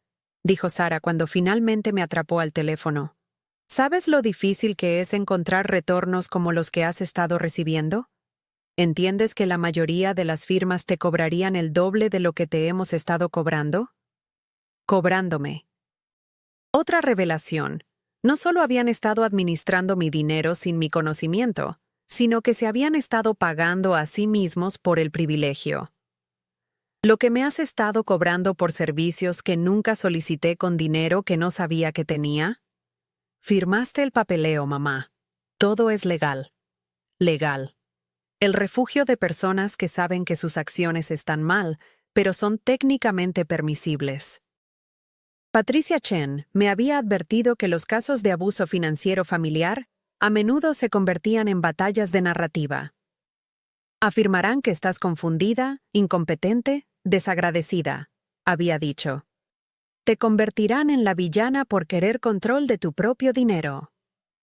Speaker 1: dijo Sara cuando finalmente me atrapó al teléfono. ¿Sabes lo difícil que es encontrar retornos como los que has estado recibiendo? ¿Entiendes que la mayoría de las firmas te cobrarían el doble de lo que te hemos estado cobrando? Cobrándome. Otra revelación. No solo habían estado administrando mi dinero sin mi conocimiento, sino que se habían estado pagando a sí mismos por el privilegio. Lo que me has estado cobrando por servicios que nunca solicité con dinero que no sabía que tenía. Firmaste el papeleo, mamá. Todo es legal. Legal. El refugio de personas que saben que sus acciones están mal, pero son técnicamente permisibles. Patricia Chen me había advertido que los casos de abuso financiero familiar a menudo se convertían en batallas de narrativa. Afirmarán que estás confundida, incompetente, desagradecida, había dicho. Te convertirán en la villana por querer control de tu propio dinero.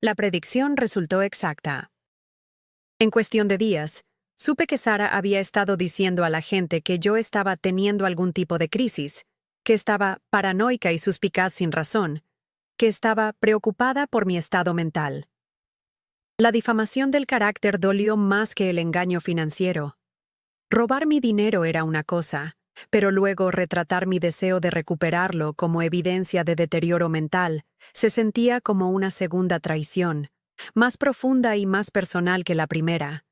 Speaker 1: La predicción resultó exacta. En cuestión de días, supe que Sara había estado diciendo a la gente que yo estaba teniendo algún tipo de crisis, que estaba paranoica y suspicaz sin razón, que estaba preocupada por mi estado mental. La difamación del carácter dolió más que el engaño financiero. Robar mi dinero era una cosa, pero luego retratar mi deseo de recuperarlo como evidencia de deterioro mental se sentía como una segunda traición, más profunda y más personal que la primera.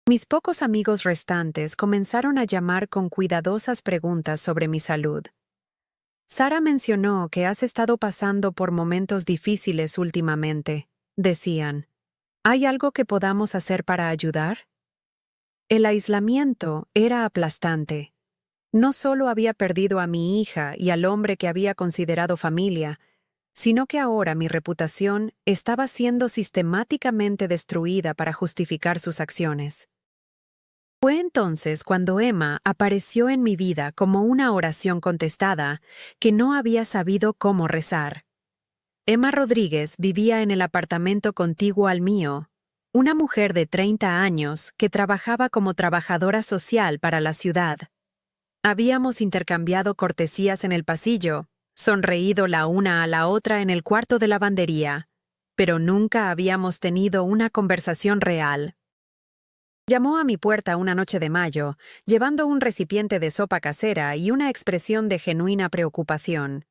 Speaker 1: Mis pocos amigos restantes comenzaron a llamar con cuidadosas preguntas sobre mi salud. Sara mencionó que has estado pasando por momentos difíciles últimamente, decían. ¿Hay algo que podamos hacer para ayudar? El aislamiento era aplastante. No solo había perdido a mi hija y al hombre que había considerado familia, sino que ahora mi reputación estaba siendo sistemáticamente destruida para justificar sus acciones. Fue entonces cuando Emma apareció en mi vida como una oración contestada que no había sabido cómo rezar. Emma Rodríguez vivía en el apartamento contiguo al mío, una mujer de 30 años que trabajaba como trabajadora social para la ciudad. Habíamos intercambiado cortesías en el pasillo, sonreído la una a la otra en el cuarto de lavandería, pero nunca habíamos tenido una conversación real. Llamó a mi puerta una noche de mayo, llevando un recipiente de sopa casera y una expresión de genuina preocupación.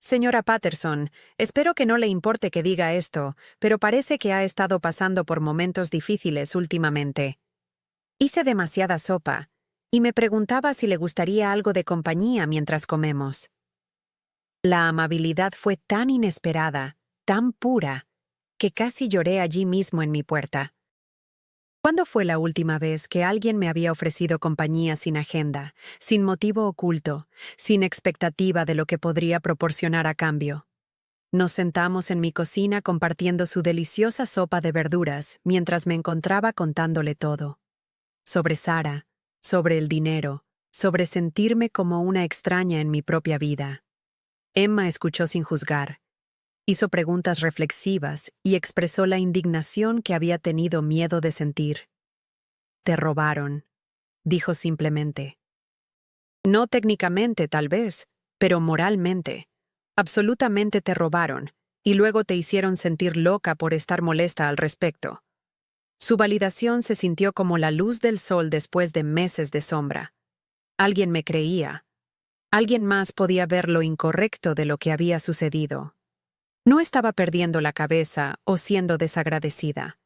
Speaker 1: Señora Patterson, espero que no le importe que diga esto, pero parece que ha estado pasando por momentos difíciles últimamente. Hice demasiada sopa, y me preguntaba si le gustaría algo de compañía mientras comemos. La amabilidad fue tan inesperada, tan pura, que casi lloré allí mismo en mi puerta. ¿Cuándo fue la última vez que alguien me había ofrecido compañía sin agenda, sin motivo oculto, sin expectativa de lo que podría proporcionar a cambio? Nos sentamos en mi cocina compartiendo su deliciosa sopa de verduras mientras me encontraba contándole todo. Sobre Sara, sobre el dinero, sobre sentirme como una extraña en mi propia vida. Emma escuchó sin juzgar. Hizo preguntas reflexivas y expresó la indignación que había tenido miedo de sentir. «Te robaron», dijo simplemente. «No técnicamente, tal vez, pero moralmente. Absolutamente te robaron, y luego te hicieron sentir loca por estar molesta al respecto». Su validación se sintió como la luz del sol después de meses de sombra. Alguien me creía. Alguien más podía ver lo incorrecto de lo que había sucedido. No estaba perdiendo la cabeza o siendo desagradecida.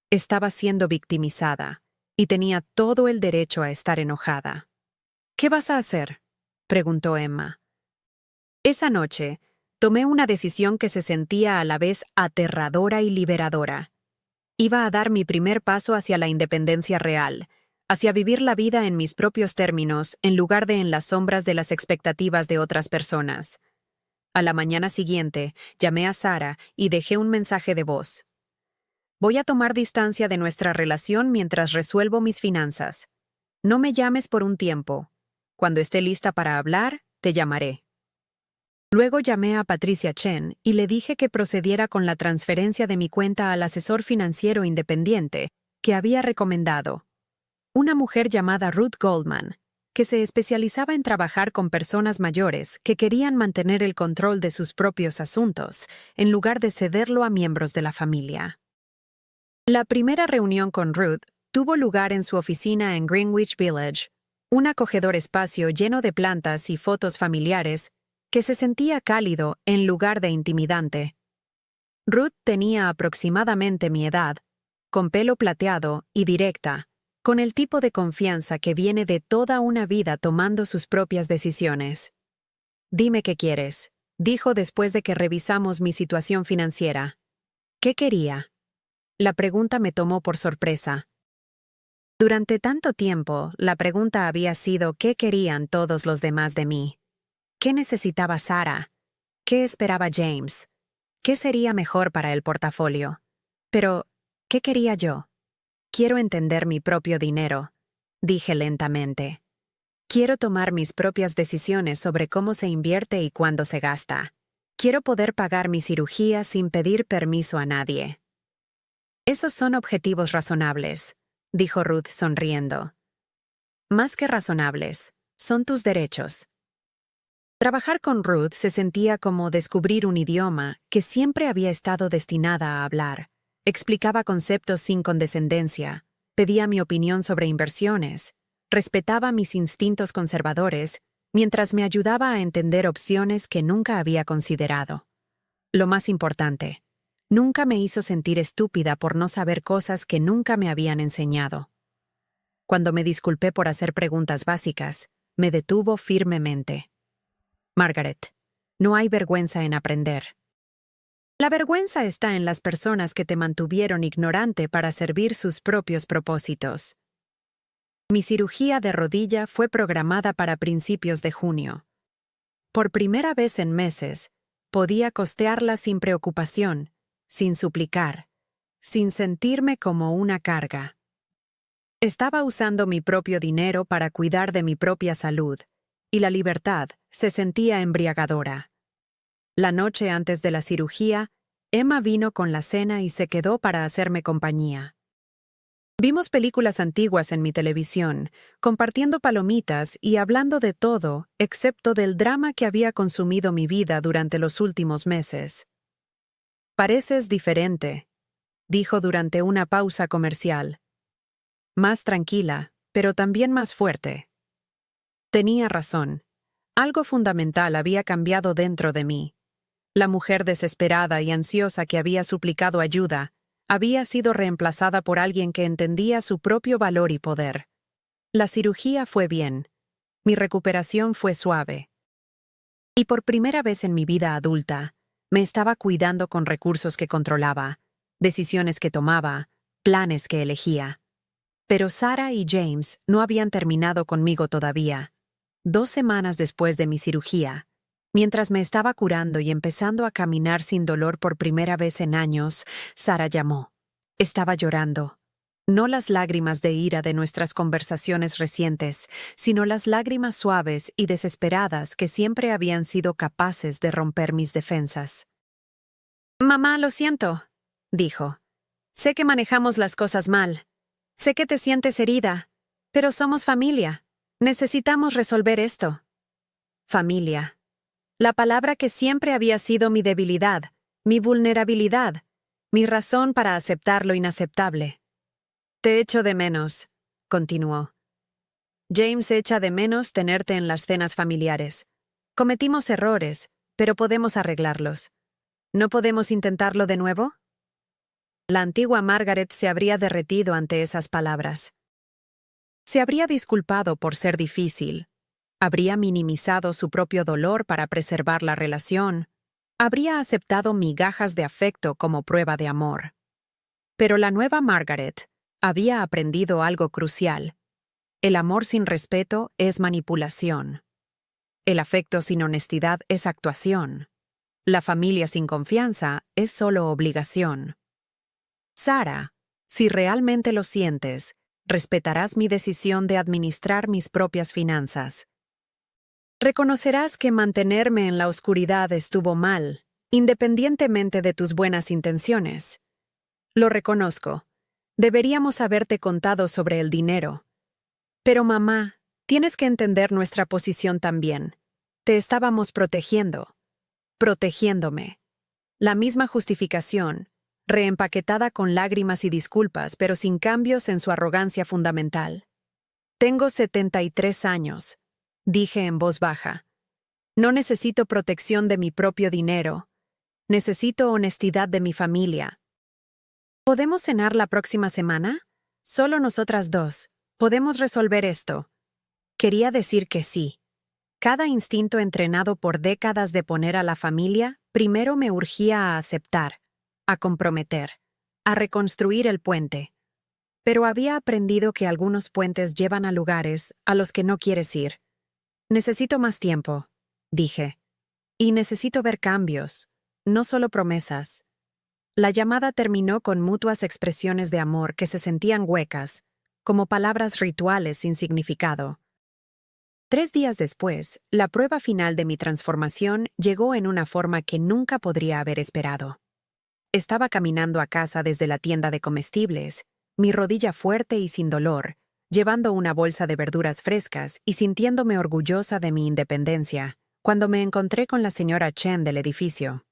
Speaker 1: Estaba siendo victimizada, y tenía todo el derecho a estar enojada. «¿Qué vas a hacer?», preguntó Emma. Esa noche, tomé una decisión que se sentía a la vez aterradora y liberadora. Iba a dar mi primer paso hacia la independencia real, hacia vivir la vida en mis propios términos en lugar de en las sombras de las expectativas de otras personas. A la mañana siguiente, llamé a Sara y dejé un mensaje de voz. «Voy a tomar distancia de nuestra relación mientras resuelvo mis finanzas. No me llames por un tiempo. Cuando esté lista para hablar, te llamaré». Luego llamé a Patricia Chen y le dije que procediera con la transferencia de mi cuenta al asesor financiero independiente que había recomendado. Una mujer llamada Ruth Goldman, que se especializaba en trabajar con personas mayores que querían mantener el control de sus propios asuntos, en lugar de cederlo a miembros de la familia. La primera reunión con Ruth tuvo lugar en su oficina en Greenwich Village, un acogedor espacio lleno de plantas y fotos familiares que se sentía cálido en lugar de intimidante. Ruth tenía aproximadamente mi edad, con pelo plateado y directa, con el tipo de confianza que viene de toda una vida tomando sus propias decisiones. «Dime qué quieres», dijo después de que revisamos mi situación financiera. «¿Qué quería?». La pregunta me tomó por sorpresa. Durante tanto tiempo, la pregunta había sido ¿qué querían todos los demás de mí? ¿Qué necesitaba Sara? ¿Qué esperaba James? ¿Qué sería mejor para el portafolio? Pero, ¿qué quería yo? «Quiero entender mi propio dinero», dije lentamente. «Quiero tomar mis propias decisiones sobre cómo se invierte y cuándo se gasta. Quiero poder pagar mi cirugía sin pedir permiso a nadie». «Esos son objetivos razonables», dijo Ruth sonriendo. «Más que razonables, son tus derechos». Trabajar con Ruth se sentía como descubrir un idioma que siempre había estado destinada a hablar. Explicaba conceptos sin condescendencia, pedía mi opinión sobre inversiones, respetaba mis instintos conservadores, mientras me ayudaba a entender opciones que nunca había considerado. Lo más importante, nunca me hizo sentir estúpida por no saber cosas que nunca me habían enseñado. Cuando me disculpé por hacer preguntas básicas, me detuvo firmemente. «Margaret, no hay vergüenza en aprender. La vergüenza está en las personas que te mantuvieron ignorante para servir sus propios propósitos». Mi cirugía de rodilla fue programada para principios de junio. Por primera vez en meses, podía costearla sin preocupación, sin suplicar, sin sentirme como una carga. Estaba usando mi propio dinero para cuidar de mi propia salud, y la libertad se sentía embriagadora. La noche antes de la cirugía, Emma vino con la cena y se quedó para hacerme compañía. Vimos películas antiguas en mi televisión, compartiendo palomitas y hablando de todo, excepto del drama que había consumido mi vida durante los últimos meses. «Pareces diferente», dijo durante una pausa comercial. «Más tranquila, pero también más fuerte». Tenía razón. Algo fundamental había cambiado dentro de mí. La mujer desesperada y ansiosa que había suplicado ayuda había sido reemplazada por alguien que entendía su propio valor y poder. La cirugía fue bien. Mi recuperación fue suave. Y por primera vez en mi vida adulta, me estaba cuidando con recursos que controlaba, decisiones que tomaba, planes que elegía. Pero Sarah y James no habían terminado conmigo todavía. 2 semanas después de mi cirugía, mientras me estaba curando y empezando a caminar sin dolor por primera vez en años, Sarah llamó. Estaba llorando. No las lágrimas de ira de nuestras conversaciones recientes, sino las lágrimas suaves y desesperadas que siempre habían sido capaces de romper mis defensas. «Mamá, lo siento», dijo. «Sé que manejamos las cosas mal. Sé que te sientes herida, pero somos familia. Necesitamos resolver esto». Familia. La palabra que siempre había sido mi debilidad, mi vulnerabilidad, mi razón para aceptar lo inaceptable. «Te echo de menos», continuó. «James echa de menos tenerte en las cenas familiares. Cometimos errores, pero podemos arreglarlos. ¿No podemos intentarlo de nuevo?» La antigua Margaret se habría derretido ante esas palabras. Se habría disculpado por ser difícil. Habría minimizado su propio dolor para preservar la relación. Habría aceptado migajas de afecto como prueba de amor. Pero la nueva Margaret había aprendido algo crucial. El amor sin respeto es manipulación. El afecto sin honestidad es actuación. La familia sin confianza es solo obligación. Sarah, si realmente lo sientes, respetarás mi decisión de administrar mis propias finanzas. Reconocerás que mantenerme en la oscuridad estuvo mal, independientemente de tus buenas intenciones. Lo reconozco. Deberíamos haberte contado sobre el dinero. Pero mamá, tienes que entender nuestra posición también. Te estábamos protegiendo. Protegiéndome. La misma justificación, reempaquetada con lágrimas y disculpas, pero sin cambios en su arrogancia fundamental. Tengo 73 años, dije en voz baja. No necesito protección de mi propio dinero. Necesito honestidad de mi familia. ¿Podemos cenar la próxima semana? Solo nosotras dos. ¿Podemos resolver esto? Quería decir que sí. Cada instinto entrenado por décadas de poner a la familia primero me urgía a aceptar, a comprometer, a reconstruir el puente. Pero había aprendido que algunos puentes llevan a lugares a los que no quieres ir. Necesito más tiempo, dije. Y necesito ver cambios, no solo promesas. La llamada terminó con mutuas expresiones de amor que se sentían huecas, como palabras rituales sin significado. 3 días después, la prueba final de mi transformación llegó en una forma que nunca podría haber esperado. Estaba caminando a casa desde la tienda de comestibles, mi rodilla fuerte y sin dolor, llevando una bolsa de verduras frescas y sintiéndome orgullosa de mi independencia, cuando me encontré con la señora Chen del edificio.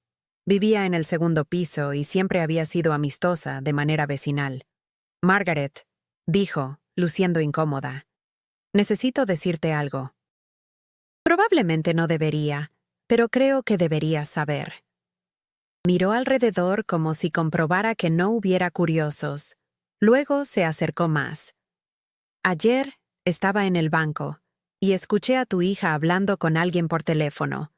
Speaker 1: Vivía en el 2º piso y siempre había sido amistosa de manera vecinal. «Margaret», dijo, luciendo incómoda, «necesito decirte algo». Probablemente no debería, pero creo que deberías saber. Miró alrededor como si comprobara que no hubiera curiosos. Luego se acercó más. «Ayer estaba en el banco y escuché a tu hija hablando con alguien por teléfono.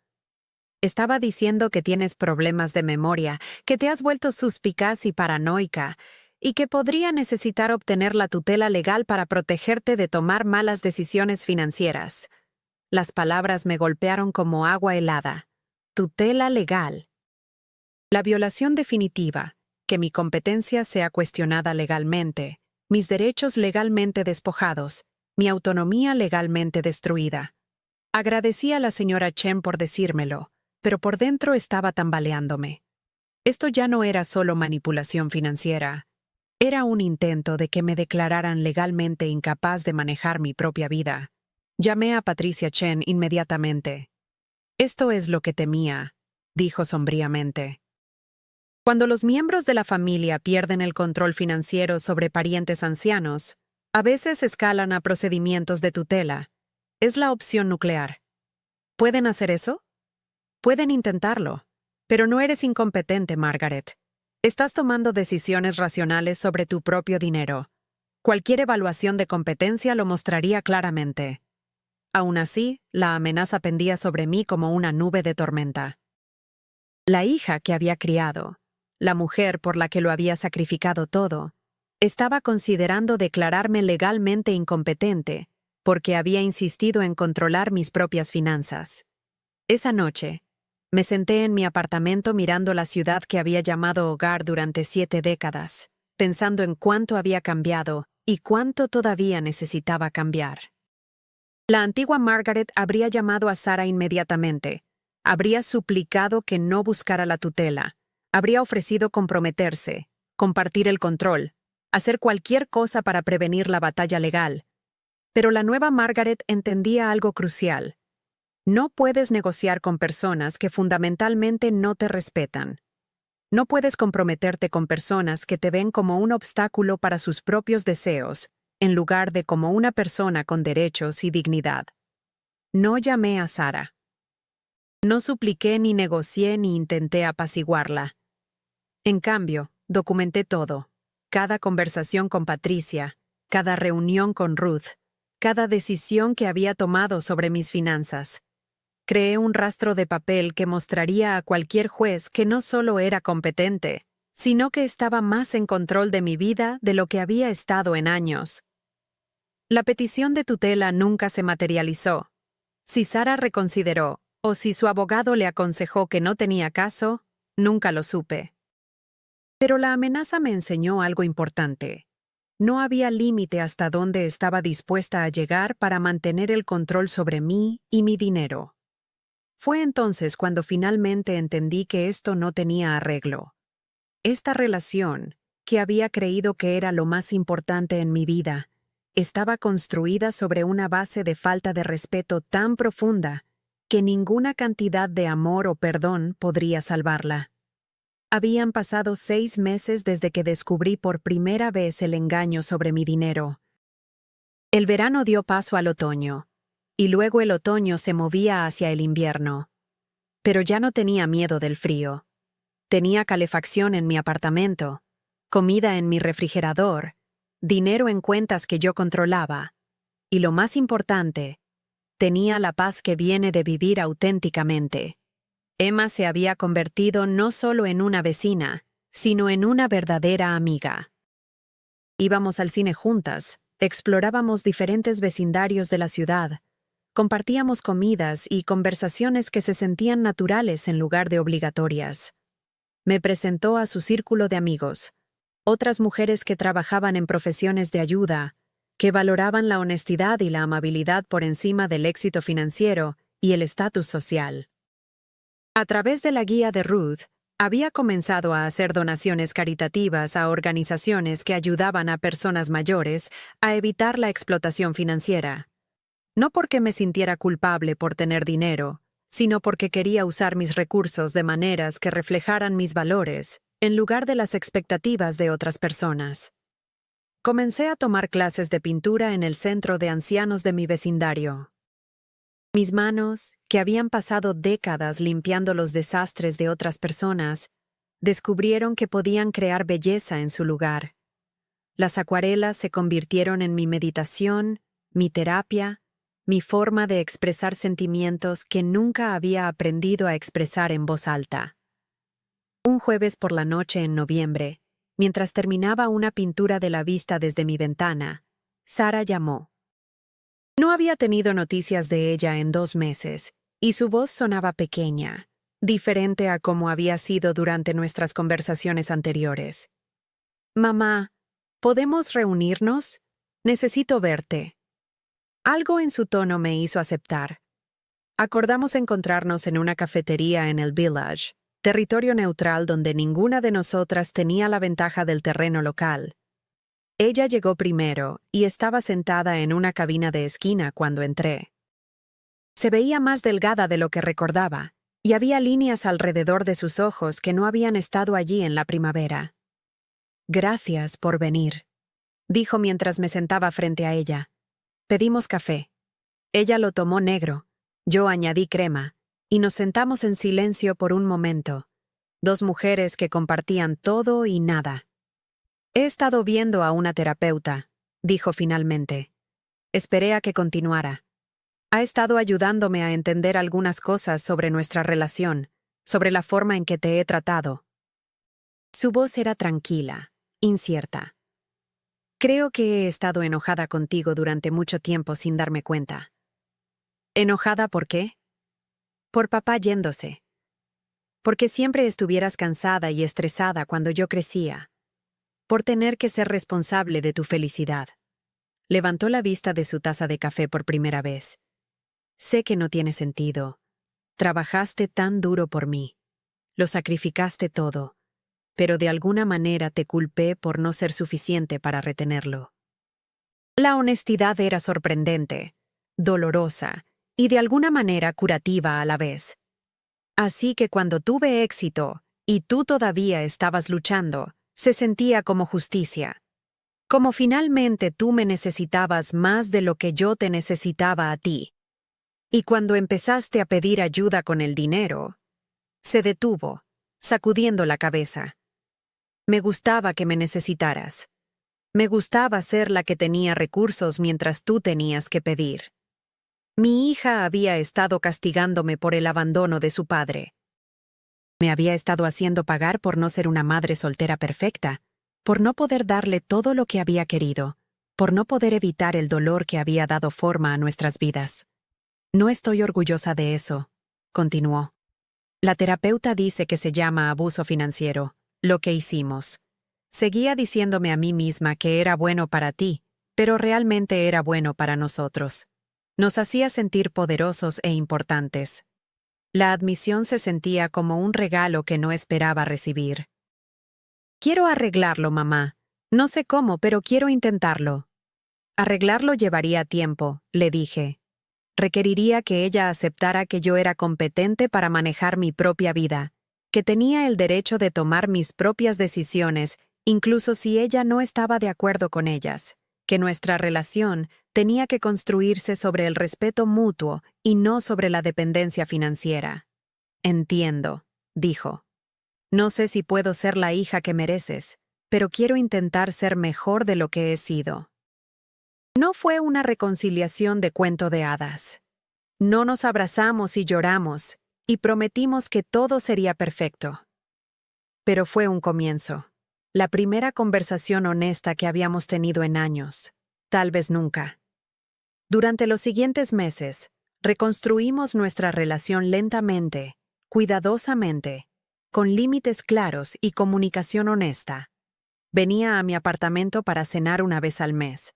Speaker 1: Estaba diciendo que tienes problemas de memoria, que te has vuelto suspicaz y paranoica, y que podría necesitar obtener la tutela legal para protegerte de tomar malas decisiones financieras». Las palabras me golpearon como agua helada. Tutela legal. La violación definitiva, que mi competencia sea cuestionada legalmente, mis derechos legalmente despojados, mi autonomía legalmente destruida. Agradecí a la señora Chen por decírmelo, pero por dentro estaba tambaleándome. Esto ya no era solo manipulación financiera. Era un intento de que me declararan legalmente incapaz de manejar mi propia vida. Llamé a Patricia Chen inmediatamente. «Esto es lo que temía», dijo sombríamente. Cuando los miembros de la familia pierden el control financiero sobre parientes ancianos, a veces escalan a procedimientos de tutela. Es la opción nuclear. ¿Pueden hacer eso? Pueden intentarlo. Pero no eres incompetente, Margaret. Estás tomando decisiones racionales sobre tu propio dinero. Cualquier evaluación de competencia lo mostraría claramente. Aún así, la amenaza pendía sobre mí como una nube de tormenta. La hija que había criado, la mujer por la que lo había sacrificado todo, Estaba considerando declararme legalmente incompetente, porque había insistido en controlar mis propias finanzas. Esa noche, me senté en mi apartamento mirando la ciudad que había llamado hogar durante 7 décadas, pensando en cuánto había cambiado y cuánto todavía necesitaba cambiar. La antigua Margaret habría llamado a Sarah inmediatamente, habría suplicado que no buscara la tutela, habría ofrecido comprometerse, compartir el control, hacer cualquier cosa para prevenir la batalla legal. Pero la nueva Margaret entendía algo crucial. No puedes negociar con personas que fundamentalmente no te respetan. No puedes comprometerte con personas que te ven como un obstáculo para sus propios deseos, en lugar de como una persona con derechos y dignidad. No llamé a Sarah. No supliqué ni negocié ni intenté apaciguarla. En cambio, documenté todo. Cada conversación con Patricia, cada reunión con Ruth, cada decisión que había tomado sobre mis finanzas. Creé un rastro de papel que mostraría a cualquier juez que no solo era competente, sino que estaba más en control de mi vida de lo que había estado en años. La petición de tutela nunca se materializó. Si Sarah reconsideró, o si su abogado le aconsejó que no tenía caso, nunca lo supe. Pero la amenaza me enseñó algo importante. No había límite hasta dónde estaba dispuesta a llegar para mantener el control sobre mí y mi dinero. Fue entonces cuando finalmente entendí que esto no tenía arreglo. Esta relación, que había creído que era lo más importante en mi vida, estaba construida sobre una base de falta de respeto tan profunda que ninguna cantidad de amor o perdón podría salvarla. Habían pasado 6 meses desde que descubrí por primera vez el engaño sobre mi dinero. El verano dio paso al otoño, y luego el otoño se movía hacia el invierno. Pero ya no tenía miedo del frío. Tenía calefacción en mi apartamento, comida en mi refrigerador, dinero en cuentas que yo controlaba, y lo más importante, tenía la paz que viene de vivir auténticamente. Emma se había convertido no solo en una vecina, sino en una verdadera amiga. Íbamos al cine juntas, explorábamos diferentes vecindarios de la ciudad, compartíamos comidas y conversaciones que se sentían naturales en lugar de obligatorias. Me presentó a su círculo de amigos, otras mujeres que trabajaban en profesiones de ayuda, que valoraban la honestidad y la amabilidad por encima del éxito financiero y el estatus social. A través de la guía de Ruth, había comenzado a hacer donaciones caritativas a organizaciones que ayudaban a personas mayores a evitar la explotación financiera. No porque me sintiera culpable por tener dinero, sino porque quería usar mis recursos de maneras que reflejaran mis valores, en lugar de las expectativas de otras personas. Comencé a tomar clases de pintura en el centro de ancianos de mi vecindario. Mis manos, que habían pasado décadas limpiando los desastres de otras personas, descubrieron que podían crear belleza en su lugar. Las acuarelas se convirtieron en mi meditación, mi terapia, mi forma de expresar sentimientos que nunca había aprendido a expresar en voz alta. Un jueves por la noche en noviembre, mientras terminaba una pintura de la vista desde mi ventana, Sarah llamó. No había tenido noticias de ella en 2 meses, y su voz sonaba pequeña, diferente a como había sido durante nuestras conversaciones anteriores. «Mamá, ¿podemos reunirnos? Necesito verte». Algo en su tono me hizo aceptar. Acordamos encontrarnos en una cafetería en el Village, territorio neutral donde ninguna de nosotras tenía la ventaja del terreno local. Ella llegó primero y estaba sentada en una cabina de esquina cuando entré. Se veía más delgada de lo que recordaba, y había líneas alrededor de sus ojos que no habían estado allí en la primavera. «Gracias por venir», dijo mientras me sentaba frente a ella. Pedimos café. Ella lo tomó negro, yo añadí crema, y nos sentamos en silencio por un momento, 2 mujeres que compartían todo y nada. «He estado viendo a una terapeuta», dijo finalmente. Esperé a que continuara. «Ha estado ayudándome a entender algunas cosas sobre nuestra relación, sobre la forma en que te he tratado». Su voz era tranquila, incierta. Creo que he estado enojada contigo durante mucho tiempo sin darme cuenta. ¿Enojada por qué? Por papá yéndose. Porque siempre estuvieras cansada y estresada cuando yo crecía. Por tener que ser responsable de tu felicidad. Levantó la vista de su taza de café por primera vez. Sé que no tiene sentido. Trabajaste tan duro por mí. Lo sacrificaste todo. Pero de alguna manera te culpé por no ser suficiente para retenerlo. La honestidad era sorprendente, dolorosa y de alguna manera curativa a la vez. Así que cuando tuve éxito, y tú todavía estabas luchando, se sentía como justicia. Como finalmente tú me necesitabas más de lo que yo te necesitaba a ti. Y cuando empezaste a pedir ayuda con el dinero, se detuvo, sacudiendo la cabeza. Me gustaba que me necesitaras. Me gustaba ser la que tenía recursos mientras tú tenías que pedir. Mi hija había estado castigándome por el abandono de su padre. Me había estado haciendo pagar por no ser una madre soltera perfecta, por no poder darle todo lo que había querido, por no poder evitar el dolor que había dado forma a nuestras vidas. No estoy orgullosa de eso, continuó. La terapeuta dice que se llama abuso financiero, lo que hicimos. Seguía diciéndome a mí misma que era bueno para ti, pero realmente era bueno para nosotros. Nos hacía sentir poderosos e importantes. La admisión se sentía como un regalo que no esperaba recibir. Quiero arreglarlo, mamá. No sé cómo, pero quiero intentarlo. Arreglarlo llevaría tiempo, le dije. Requeriría que ella aceptara que yo era competente para manejar mi propia vida, que tenía el derecho de tomar mis propias decisiones, incluso si ella no estaba de acuerdo con ellas, que nuestra relación tenía que construirse sobre el respeto mutuo y no sobre la dependencia financiera. Entiendo, dijo. No sé si puedo ser la hija que mereces, pero quiero intentar ser mejor de lo que he sido. No fue una reconciliación de cuento de hadas. No nos abrazamos y lloramos, y prometimos que todo sería perfecto. Pero fue un comienzo. La primera conversación honesta que habíamos tenido en años. Tal vez nunca. Durante los siguientes meses, reconstruimos nuestra relación lentamente, cuidadosamente, con límites claros y comunicación honesta. Venía a mi apartamento para cenar una vez al mes.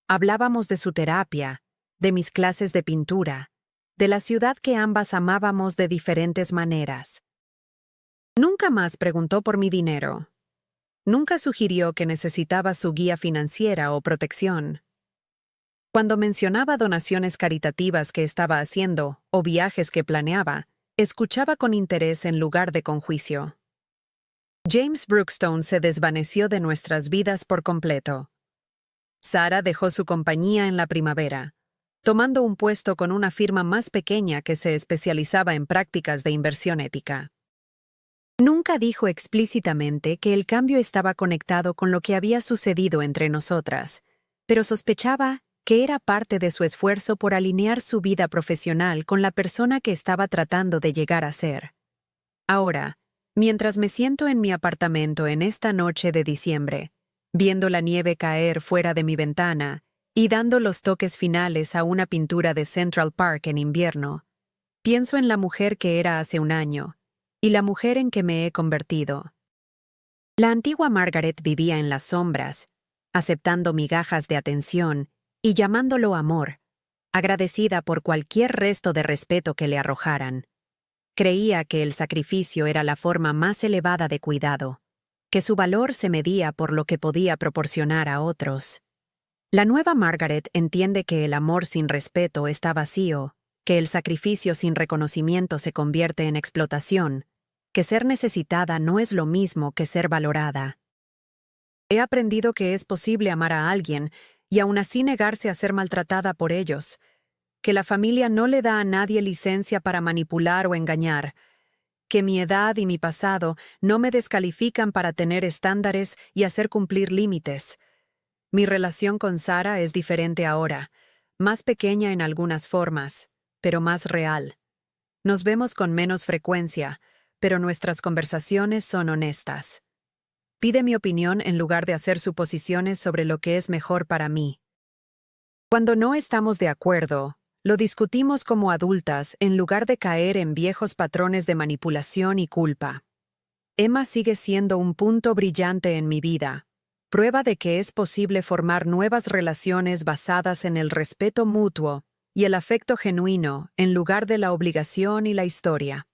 Speaker 1: Hablábamos de su terapia, de mis clases de pintura, de la ciudad que ambas amábamos de diferentes maneras. Nunca más preguntó por mi dinero. Nunca sugirió que necesitaba su guía financiera o protección. Cuando mencionaba donaciones caritativas que estaba haciendo o viajes que planeaba, escuchaba con interés en lugar de con juicio. James Brookstone se desvaneció de nuestras vidas por completo. Sarah dejó su compañía en la primavera, tomando un puesto con una firma más pequeña que se especializaba en prácticas de inversión ética. Nunca dijo explícitamente que el cambio estaba conectado con lo que había sucedido entre nosotras, pero sospechaba que era parte de su esfuerzo por alinear su vida profesional con la persona que estaba tratando de llegar a ser. Ahora, mientras me siento en mi apartamento en esta noche de diciembre, viendo la nieve caer fuera de mi ventana y dando los toques finales a una pintura de Central Park en invierno, pienso en la mujer que era hace un año y la mujer en que me he convertido. La antigua Margaret vivía en las sombras, aceptando migajas de atención y llamándolo amor, agradecida por cualquier resto de respeto que le arrojaran. Creía que el sacrificio era la forma más elevada de cuidado, que su valor se medía por lo que podía proporcionar a otros. La nueva Margaret entiende que el amor sin respeto está vacío, que el sacrificio sin reconocimiento se convierte en explotación, que ser necesitada no es lo mismo que ser valorada. He aprendido que es posible amar a alguien y aún así negarse a ser maltratada por ellos, que la familia no le da a nadie licencia para manipular o engañar, que mi edad y mi pasado no me descalifican para tener estándares y hacer cumplir límites. Mi relación con Sarah es diferente ahora, más pequeña en algunas formas, pero más real. Nos vemos con menos frecuencia, pero nuestras conversaciones son honestas. Pide mi opinión en lugar de hacer suposiciones sobre lo que es mejor para mí. Cuando no estamos de acuerdo, lo discutimos como adultas en lugar de caer en viejos patrones de manipulación y culpa. Emma sigue siendo un punto brillante en mi vida, prueba de que es posible formar nuevas relaciones basadas en el respeto mutuo y el afecto genuino en lugar de la obligación y la historia.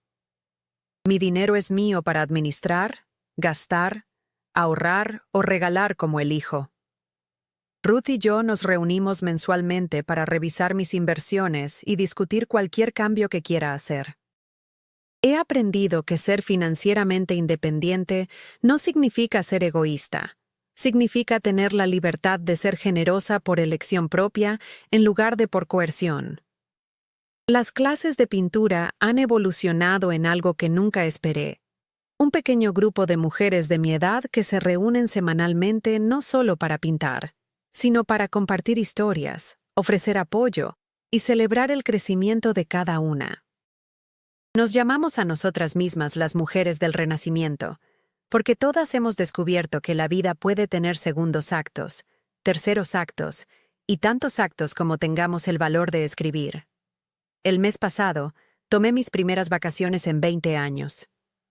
Speaker 1: Mi dinero es mío para administrar, gastar, ahorrar o regalar como elijo. Ruth y yo nos reunimos mensualmente para revisar mis inversiones y discutir cualquier cambio que quiera hacer. He aprendido que ser financieramente independiente no significa ser egoísta. Significa tener la libertad de ser generosa por elección propia en lugar de por coerción. Las clases de pintura han evolucionado en algo que nunca esperé. Un pequeño grupo de mujeres de mi edad que se reúnen semanalmente no solo para pintar, sino para compartir historias, ofrecer apoyo y celebrar el crecimiento de cada una. Nos llamamos a nosotras mismas las mujeres del Renacimiento, porque todas hemos descubierto que la vida puede tener segundos actos, terceros actos y tantos actos como tengamos el valor de escribir. El mes pasado, tomé mis primeras vacaciones en 20 años.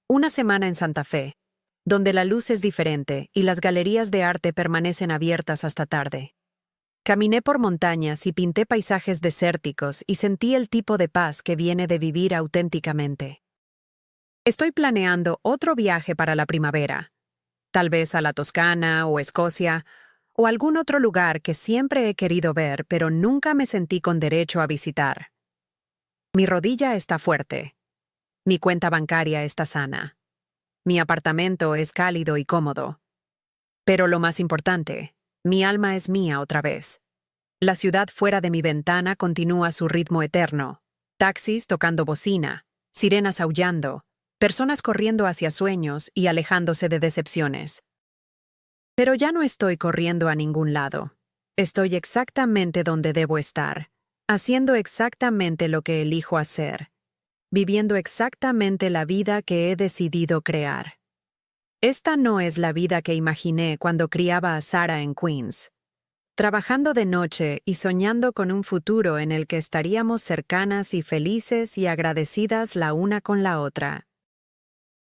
Speaker 1: Una semana en Santa Fe, donde la luz es diferente y las galerías de arte permanecen abiertas hasta tarde. Caminé por montañas y pinté paisajes desérticos y sentí el tipo de paz que viene de vivir auténticamente. Estoy planeando otro viaje para la primavera, tal vez a la Toscana o Escocia, o algún otro lugar que siempre he querido ver pero nunca me sentí con derecho a visitar. Mi rodilla está fuerte. Mi cuenta bancaria está sana. Mi apartamento es cálido y cómodo. Pero lo más importante, mi alma es mía otra vez. La ciudad fuera de mi ventana continúa su ritmo eterno. Taxis tocando bocina, sirenas aullando, personas corriendo hacia sueños y alejándose de decepciones. Pero ya no estoy corriendo a ningún lado. Estoy exactamente donde debo estar, haciendo exactamente lo que elijo hacer, viviendo exactamente la vida que he decidido crear. Esta no es la vida que imaginé cuando criaba a Sarah en Queens, trabajando de noche y soñando con un futuro en el que estaríamos cercanas y felices y agradecidas la una con la otra.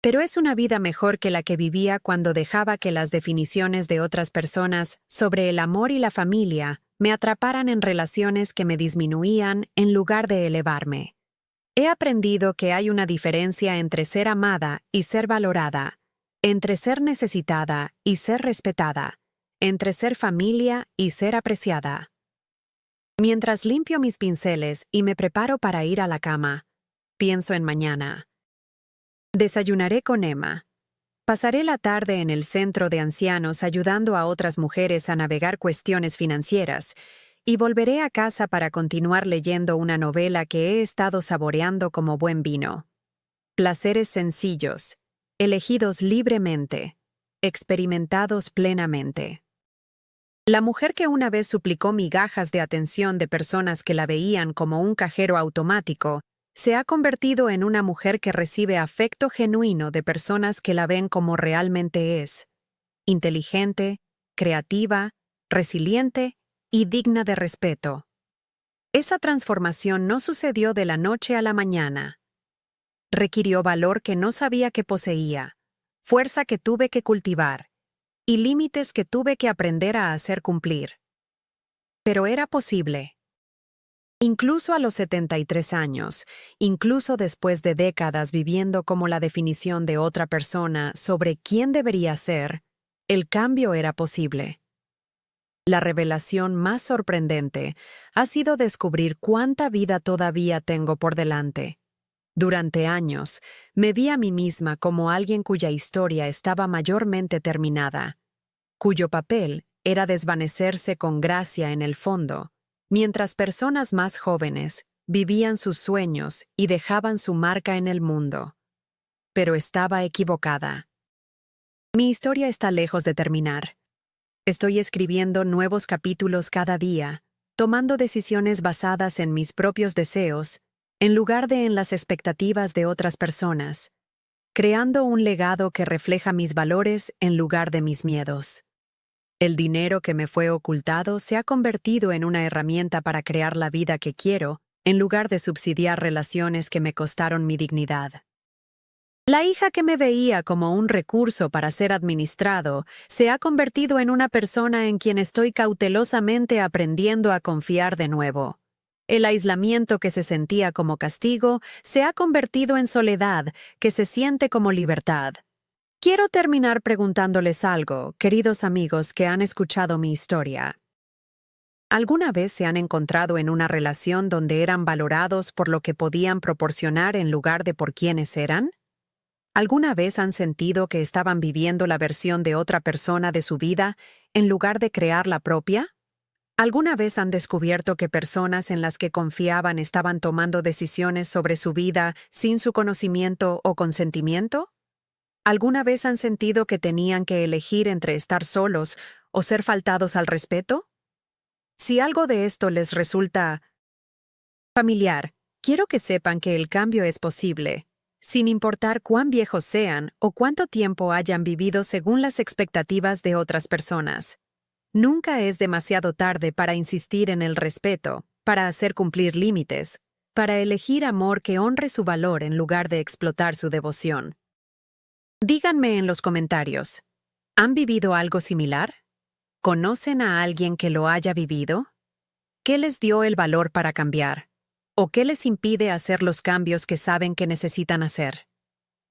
Speaker 1: Pero es una vida mejor que la que vivía cuando dejaba que las definiciones de otras personas sobre el amor y la familia me atraparan en relaciones que me disminuían en lugar de elevarme. He aprendido que hay una diferencia entre ser amada y ser valorada, entre ser necesitada y ser respetada, entre ser familia y ser apreciada. Mientras limpio mis pinceles y me preparo para ir a la cama, pienso en mañana. Desayunaré con Emma. Pasaré la tarde en el centro de ancianos ayudando a otras mujeres a navegar cuestiones financieras y volveré a casa para continuar leyendo una novela que he estado saboreando como buen vino. Placeres sencillos, elegidos libremente, experimentados plenamente. La mujer que una vez suplicó migajas de atención de personas que la veían como un cajero automático, se ha convertido en una mujer que recibe afecto genuino de personas que la ven como realmente es: inteligente, creativa, resiliente y digna de respeto. Esa transformación no sucedió de la noche a la mañana. Requirió valor que no sabía que poseía, fuerza que tuve que cultivar, y límites que tuve que aprender a hacer cumplir. Pero era posible. Incluso a los 73 años, incluso después de décadas viviendo como la definición de otra persona sobre quién debería ser, el cambio era posible. La revelación más sorprendente ha sido descubrir cuánta vida todavía tengo por delante. Durante años, me vi a mí misma como alguien cuya historia estaba mayormente terminada, cuyo papel era desvanecerse con gracia en el fondo, mientras personas más jóvenes vivían sus sueños y dejaban su marca en el mundo. Pero estaba equivocada. Mi historia está lejos de terminar. Estoy escribiendo nuevos capítulos cada día, tomando decisiones basadas en mis propios deseos, en lugar de en las expectativas de otras personas. creando un legado que refleja mis valores en lugar de mis miedos. El dinero que me fue ocultado se ha convertido en una herramienta para crear la vida que quiero, en lugar de subsidiar relaciones que me costaron mi dignidad. La hija que me veía como un recurso para ser administrado se ha convertido en una persona en quien estoy cautelosamente aprendiendo a confiar de nuevo. El aislamiento que se sentía como castigo se ha convertido en soledad que se siente como libertad. Quiero terminar preguntándoles algo, queridos amigos que han escuchado mi historia. ¿Alguna vez se han encontrado en una relación donde eran valorados por lo que podían proporcionar en lugar de por quienes eran? ¿Alguna vez han sentido que estaban viviendo la versión de otra persona de su vida en lugar de crear la propia? ¿Alguna vez han descubierto que personas en las que confiaban estaban tomando decisiones sobre su vida sin su conocimiento o consentimiento? ¿Alguna vez han sentido que tenían que elegir entre estar solos o ser faltados al respeto? Si algo de esto les resulta familiar, quiero que sepan que el cambio es posible, sin importar cuán viejos sean o cuánto tiempo hayan vivido según las expectativas de otras personas. Nunca es demasiado tarde para insistir en el respeto, para hacer cumplir límites, para elegir amor que honre su valor en lugar de explotar su devoción. Díganme en los comentarios, ¿han vivido algo similar? ¿Conocen a alguien que lo haya vivido? ¿Qué les dio el valor para cambiar? ¿O qué les impide hacer los cambios que saben que necesitan hacer?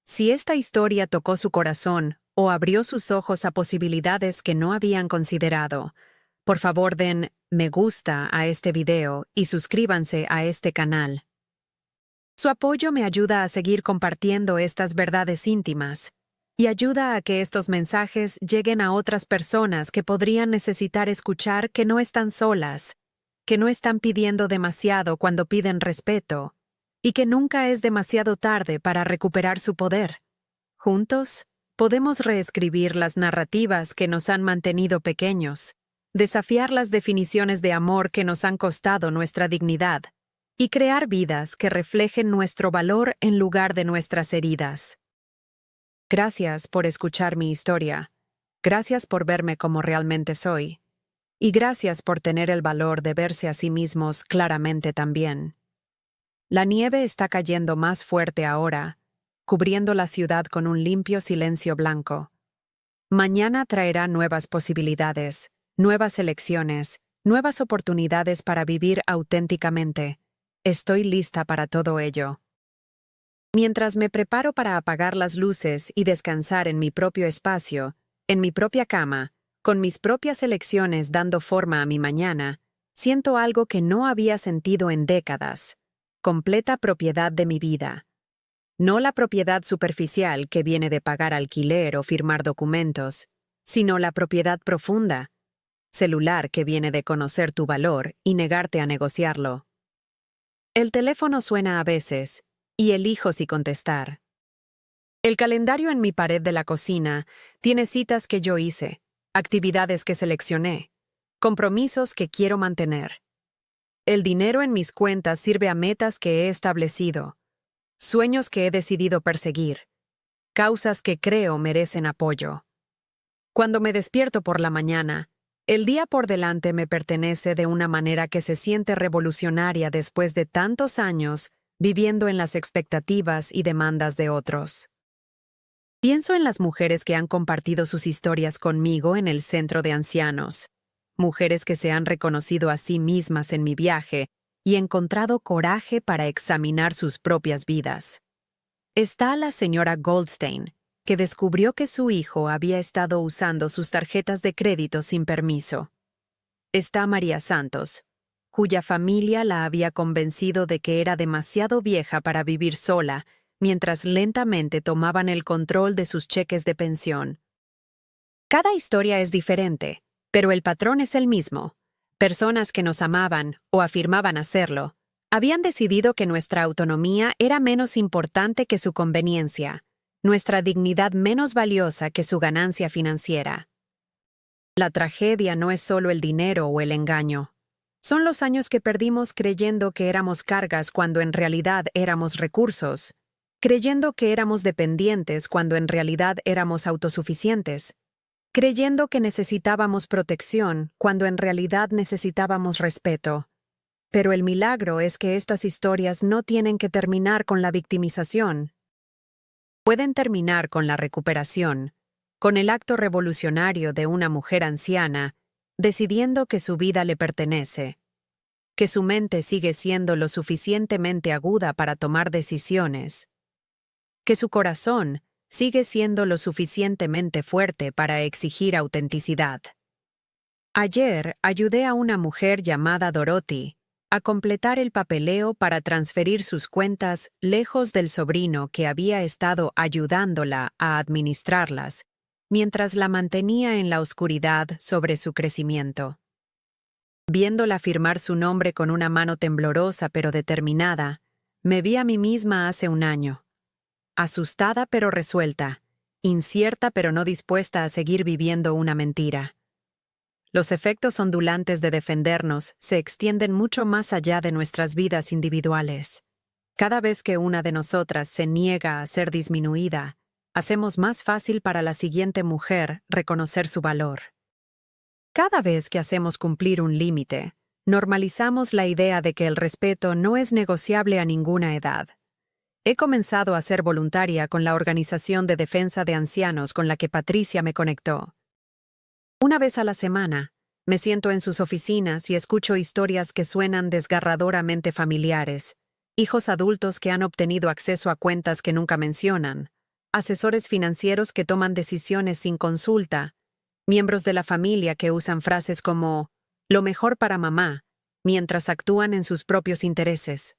Speaker 1: Si esta historia tocó su corazón o abrió sus ojos a posibilidades que no habían considerado, por favor den me gusta a este video y suscríbanse a este canal. Su apoyo me ayuda a seguir compartiendo estas verdades íntimas y ayuda a que estos mensajes lleguen a otras personas que podrían necesitar escuchar que no están solas, que no están pidiendo demasiado cuando piden respeto, y que nunca es demasiado tarde para recuperar su poder. Juntos, podemos reescribir las narrativas que nos han mantenido pequeños, desafiar las definiciones de amor que nos han costado nuestra dignidad, y crear vidas que reflejen nuestro valor en lugar de nuestras heridas. Gracias por escuchar mi historia. Gracias por verme como realmente soy. Y gracias por tener el valor de verse a sí mismos claramente también. La nieve está cayendo más fuerte ahora, cubriendo la ciudad con un limpio silencio blanco. Mañana traerá nuevas posibilidades, nuevas elecciones, nuevas oportunidades para vivir auténticamente. Estoy lista para todo ello. Mientras me preparo para apagar las luces y descansar en mi propio espacio, en mi propia cama, con mis propias elecciones dando forma a mi mañana, siento algo que no había sentido en décadas: completa propiedad de mi vida. No la propiedad superficial que viene de pagar alquiler o firmar documentos, sino la propiedad profunda, celular que viene de conocer tu valor y negarte a negociarlo. El teléfono suena a veces, y elijo si contestar. El calendario en mi pared de la cocina tiene citas que yo hice, actividades que seleccioné, compromisos que quiero mantener. El dinero en mis cuentas sirve a metas que he establecido, sueños que he decidido perseguir, causas que creo merecen apoyo. Cuando me despierto por la mañana, el día por delante me pertenece de una manera que se siente revolucionaria después de tantos años viviendo en las expectativas y demandas de otros. Pienso en las mujeres que han compartido sus historias conmigo en el centro de ancianos, mujeres que se han reconocido a sí mismas en mi viaje y encontrado coraje para examinar sus propias vidas. Está la señora Goldstein, que descubrió que su hijo había estado usando sus tarjetas de crédito sin permiso. Está María Santos, cuya familia la había convencido de que era demasiado vieja para vivir sola, mientras lentamente tomaban el control de sus cheques de pensión. Cada historia es diferente, pero el patrón es el mismo. Personas que nos amaban, o afirmaban hacerlo, habían decidido que nuestra autonomía era menos importante que su conveniencia, nuestra dignidad menos valiosa que su ganancia financiera. La tragedia no es solo el dinero o el engaño. Son los años que perdimos creyendo que éramos cargas cuando en realidad éramos recursos, creyendo que éramos dependientes cuando en realidad éramos autosuficientes, creyendo que necesitábamos protección cuando en realidad necesitábamos respeto. Pero el milagro es que estas historias no tienen que terminar con la victimización. Pueden terminar con la recuperación, con el acto revolucionario de una mujer anciana decidiendo que su vida le pertenece, que su mente sigue siendo lo suficientemente aguda para tomar decisiones, que su corazón sigue siendo lo suficientemente fuerte para exigir autenticidad. Ayer ayudé a una mujer llamada Dorothy a completar el papeleo para transferir sus cuentas lejos del sobrino que había estado ayudándola a administrarlas, mientras la mantenía en la oscuridad sobre su crecimiento. Viéndola firmar su nombre con una mano temblorosa pero determinada, me vi a mí misma hace un año. Asustada pero resuelta, incierta pero no dispuesta a seguir viviendo una mentira. Los efectos ondulantes de defendernos se extienden mucho más allá de nuestras vidas individuales. Cada vez que una de nosotras se niega a ser disminuida, hacemos más fácil para la siguiente mujer reconocer su valor. Cada vez que hacemos cumplir un límite, normalizamos la idea de que el respeto no es negociable a ninguna edad. He comenzado a ser voluntaria con la organización de defensa de ancianos con la que Patricia me conectó. Una vez a la semana, me siento en sus oficinas y escucho historias que suenan desgarradoramente familiares, hijos adultos que han obtenido acceso a cuentas que nunca mencionan, asesores financieros que toman decisiones sin consulta, miembros de la familia que usan frases como «lo mejor para mamá», mientras actúan en sus propios intereses.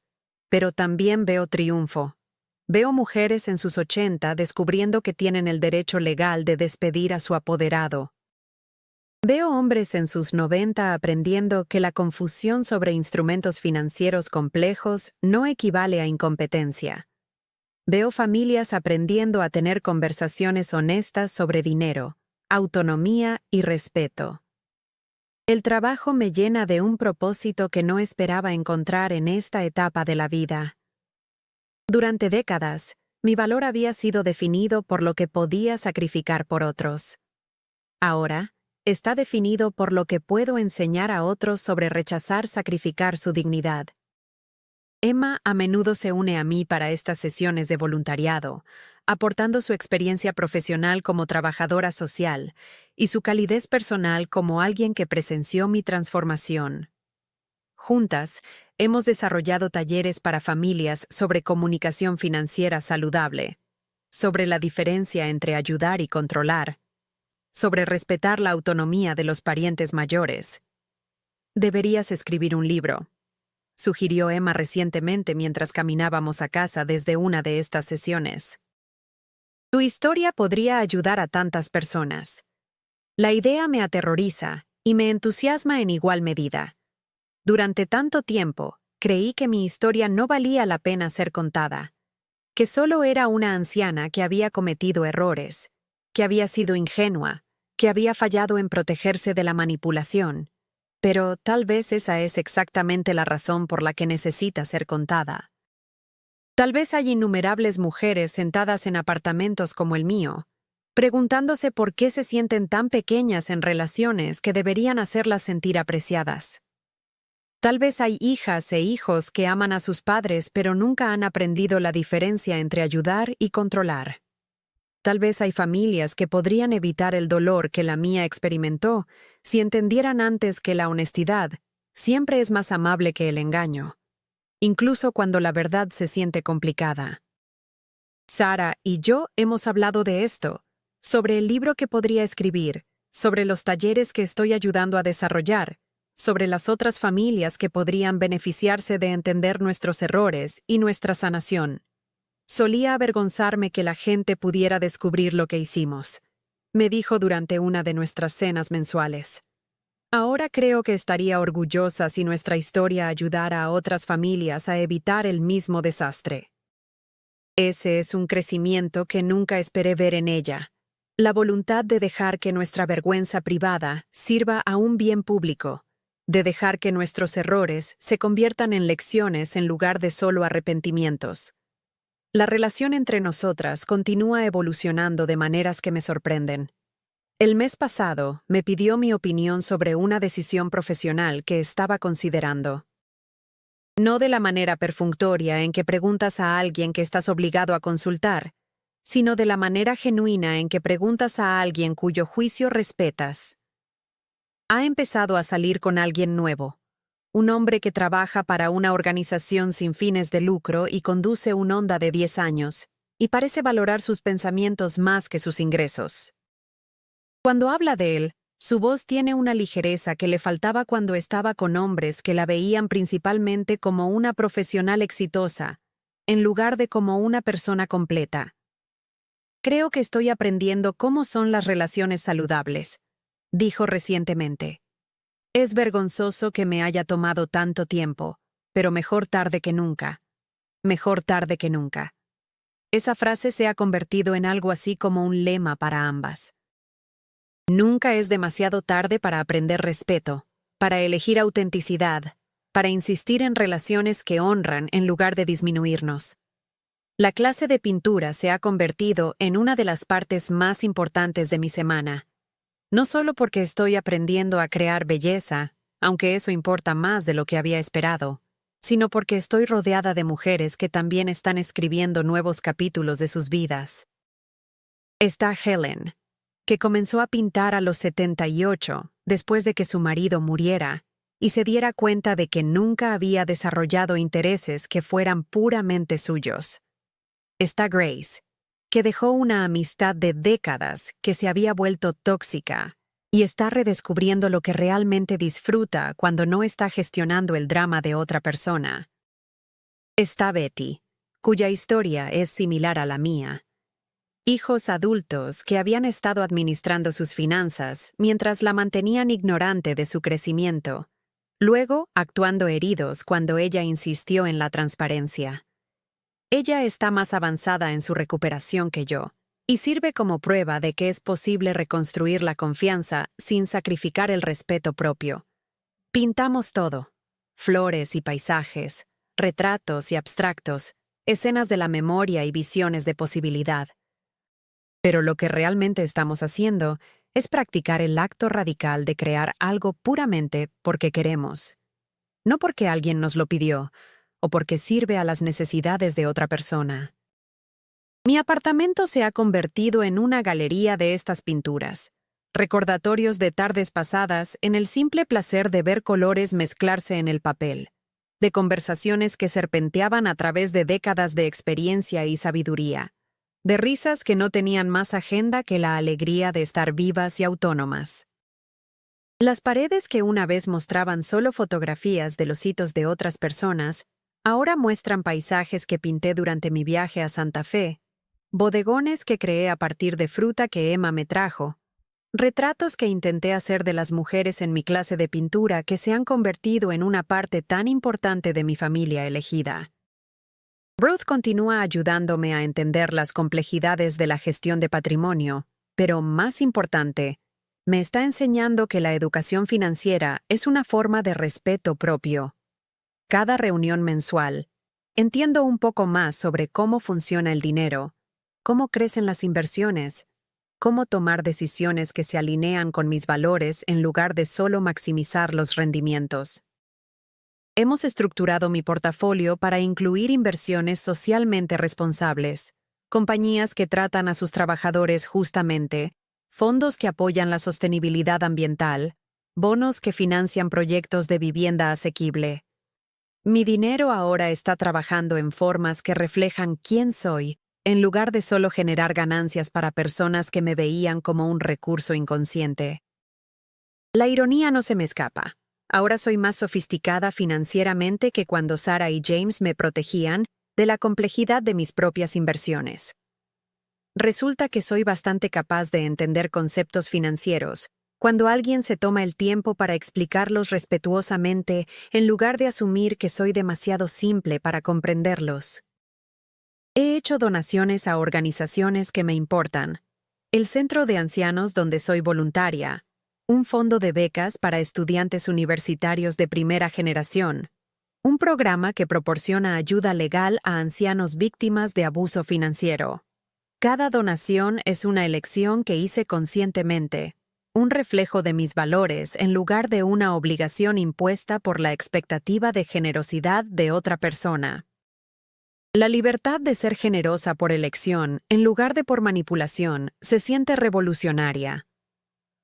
Speaker 1: Pero también veo triunfo. Veo mujeres en sus 80 descubriendo que tienen el derecho legal de despedir a su apoderado. Veo hombres en sus 90 aprendiendo que la confusión sobre instrumentos financieros complejos no equivale a incompetencia. Veo familias aprendiendo a tener conversaciones honestas sobre dinero, autonomía y respeto. El trabajo me llena de un propósito que no esperaba encontrar en esta etapa de la vida. Durante décadas, mi valor había sido definido por lo que podía sacrificar por otros. Ahora, está definido por lo que puedo enseñar a otros sobre rechazar sacrificar su dignidad. Emma a menudo se une a mí para estas sesiones de voluntariado, aportando su experiencia profesional como trabajadora social y su calidez personal como alguien que presenció mi transformación. Juntas, hemos desarrollado talleres para familias sobre comunicación financiera saludable, sobre la diferencia entre ayudar y controlar, sobre respetar la autonomía de los parientes mayores. Deberías escribir un libro, sugirió Emma recientemente mientras caminábamos a casa desde una de estas sesiones. Tu historia podría ayudar a tantas personas. La idea me aterroriza y me entusiasma en igual medida. Durante tanto tiempo, creí que mi historia no valía la pena ser contada, que solo era una anciana que había cometido errores, que había sido ingenua, que había fallado en protegerse de la manipulación. Pero tal vez esa es exactamente la razón por la que necesita ser contada. Tal vez hay innumerables mujeres sentadas en apartamentos como el mío, preguntándose por qué se sienten tan pequeñas en relaciones que deberían hacerlas sentir apreciadas. Tal vez hay hijas e hijos que aman a sus padres pero nunca han aprendido la diferencia entre ayudar y controlar. Tal vez hay familias que podrían evitar el dolor que la mía experimentó si entendieran antes que la honestidad siempre es más amable que el engaño, incluso cuando la verdad se siente complicada. Sara y yo hemos hablado de esto, sobre el libro que podría escribir, sobre los talleres que estoy ayudando a desarrollar, sobre las otras familias que podrían beneficiarse de entender nuestros errores y nuestra sanación. Solía avergonzarme que la gente pudiera descubrir lo que hicimos, me dijo durante una de nuestras cenas mensuales. Ahora creo que estaría orgullosa si nuestra historia ayudara a otras familias a evitar el mismo desastre. Ese es un crecimiento que nunca esperé ver en ella, la voluntad de dejar que nuestra vergüenza privada sirva a un bien público, de dejar que nuestros errores se conviertan en lecciones en lugar de solo arrepentimientos. La relación entre nosotras continúa evolucionando de maneras que me sorprenden. El mes pasado me pidió mi opinión sobre una decisión profesional que estaba considerando. No de la manera perfunctoria en que preguntas a alguien que estás obligado a consultar, sino de la manera genuina en que preguntas a alguien cuyo juicio respetas. Ha empezado a salir con alguien nuevo, un hombre que trabaja para una organización sin fines de lucro y conduce un Honda de 10 años, y parece valorar sus pensamientos más que sus ingresos. Cuando habla de él, su voz tiene una ligereza que le faltaba cuando estaba con hombres que la veían principalmente como una profesional exitosa, en lugar de como una persona completa. Creo que estoy aprendiendo cómo son las relaciones saludables, dijo recientemente. Es vergonzoso que me haya tomado tanto tiempo, pero mejor tarde que nunca. Mejor tarde que nunca. Esa frase se ha convertido en algo así como un lema para ambas. Nunca es demasiado tarde para aprender respeto, para elegir autenticidad, para insistir en relaciones que honran en lugar de disminuirnos. La clase de pintura se ha convertido en una de las partes más importantes de mi semana. No solo porque estoy aprendiendo a crear belleza, aunque eso importa más de lo que había esperado, sino porque estoy rodeada de mujeres que también están escribiendo nuevos capítulos de sus vidas. Está Helen, que comenzó a pintar a los 78, después de que su marido muriera, y se diera cuenta de que nunca había desarrollado intereses que fueran puramente suyos. Está Grace, que dejó una amistad de décadas que se había vuelto tóxica, y está redescubriendo lo que realmente disfruta cuando no está gestionando el drama de otra persona. Está Betty, cuya historia es similar a la mía. Hijos adultos que habían estado administrando sus finanzas mientras la mantenían ignorante de su crecimiento, luego actuando heridos cuando ella insistió en la transparencia. Ella está más avanzada en su recuperación que yo, y sirve como prueba de que es posible reconstruir la confianza sin sacrificar el respeto propio. Pintamos todo: flores y paisajes, retratos y abstractos, escenas de la memoria y visiones de posibilidad. Pero lo que realmente estamos haciendo es practicar el acto radical de crear algo puramente porque queremos. No porque alguien nos lo pidió, o porque sirve a las necesidades de otra persona. Mi apartamento se ha convertido en una galería de estas pinturas, recordatorios de tardes pasadas en el simple placer de ver colores mezclarse en el papel, de conversaciones que serpenteaban a través de décadas de experiencia y sabiduría, de risas que no tenían más agenda que la alegría de estar vivas y autónomas. Las paredes que una vez mostraban solo fotografías de los hitos de otras personas, ahora muestran paisajes que pinté durante mi viaje a Santa Fe, bodegones que creé a partir de fruta que Emma me trajo, retratos que intenté hacer de las mujeres en mi clase de pintura que se han convertido en una parte tan importante de mi familia elegida. Ruth continúa ayudándome a entender las complejidades de la gestión de patrimonio, pero más importante, me está enseñando que la educación financiera es una forma de respeto propio. Cada reunión mensual, entiendo un poco más sobre cómo funciona el dinero, cómo crecen las inversiones, cómo tomar decisiones que se alinean con mis valores en lugar de solo maximizar los rendimientos. Hemos estructurado mi portafolio para incluir inversiones socialmente responsables, compañías que tratan a sus trabajadores justamente, fondos que apoyan la sostenibilidad ambiental, bonos que financian proyectos de vivienda asequible. Mi dinero ahora está trabajando en formas que reflejan quién soy, en lugar de solo generar ganancias para personas que me veían como un recurso inconsciente. La ironía no se me escapa. Ahora soy más sofisticada financieramente que cuando Sarah y James me protegían de la complejidad de mis propias inversiones. Resulta que soy bastante capaz de entender conceptos financieros cuando alguien se toma el tiempo para explicarlos respetuosamente en lugar de asumir que soy demasiado simple para comprenderlos. He hecho donaciones a organizaciones que me importan: el Centro de Ancianos donde soy voluntaria, un fondo de becas para estudiantes universitarios de primera generación, un programa que proporciona ayuda legal a ancianos víctimas de abuso financiero. Cada donación es una elección que hice conscientemente, un reflejo de mis valores en lugar de una obligación impuesta por la expectativa de generosidad de otra persona. La libertad de ser generosa por elección, en lugar de por manipulación, se siente revolucionaria.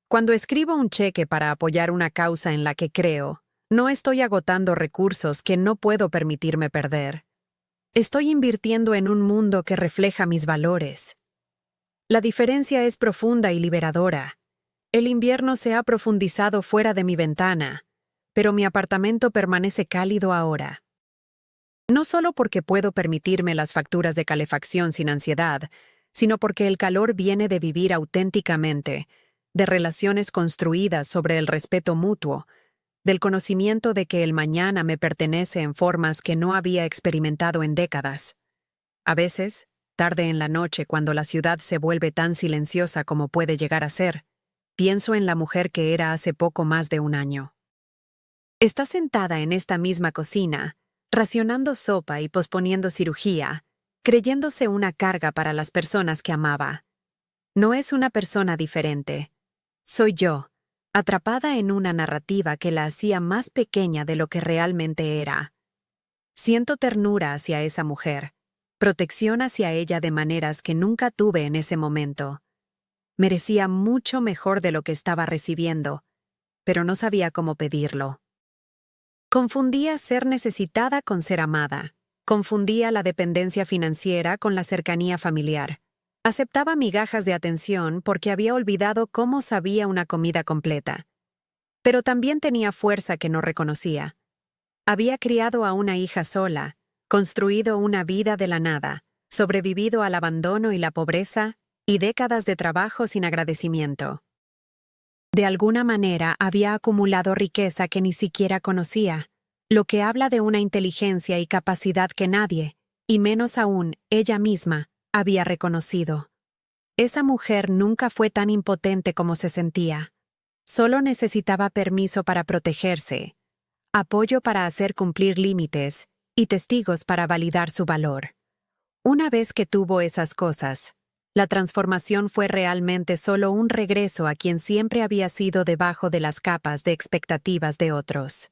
Speaker 1: Cuando escribo un cheque para apoyar una causa en la que creo, no estoy agotando recursos que no puedo permitirme perder. Estoy invirtiendo en un mundo que refleja mis valores. La diferencia es profunda y liberadora. El invierno se ha profundizado fuera de mi ventana, pero mi apartamento permanece cálido ahora. No solo porque puedo permitirme las facturas de calefacción sin ansiedad, sino porque el calor viene de vivir auténticamente, de relaciones construidas sobre el respeto mutuo, del conocimiento de que el mañana me pertenece en formas que no había experimentado en décadas. A veces, tarde en la noche cuando la ciudad se vuelve tan silenciosa como puede llegar a ser, pienso en la mujer que era hace poco más de un año. Está sentada en esta misma cocina, racionando sopa y posponiendo cirugía, creyéndose una carga para las personas que amaba. No es una persona diferente. Soy yo, atrapada en una narrativa que la hacía más pequeña de lo que realmente era. Siento ternura hacia esa mujer, protección hacia ella de maneras que nunca tuve en ese momento. Merecía mucho mejor de lo que estaba recibiendo, pero no sabía cómo pedirlo. Confundía ser necesitada con ser amada. Confundía la dependencia financiera con la cercanía familiar. Aceptaba migajas de atención porque había olvidado cómo sabía una comida completa. Pero también tenía fuerza que no reconocía. Había criado a una hija sola, construido una vida de la nada, sobrevivido al abandono y la pobreza, y décadas de trabajo sin agradecimiento. De alguna manera había acumulado riqueza que ni siquiera conocía, lo que habla de una inteligencia y capacidad que nadie, y menos aún ella misma, había reconocido. Esa mujer nunca fue tan impotente como se sentía. Solo necesitaba permiso para protegerse, apoyo para hacer cumplir límites y testigos para validar su valor. Una vez que tuvo esas cosas, la transformación fue realmente solo un regreso a quien siempre había sido debajo de las capas de expectativas de otros.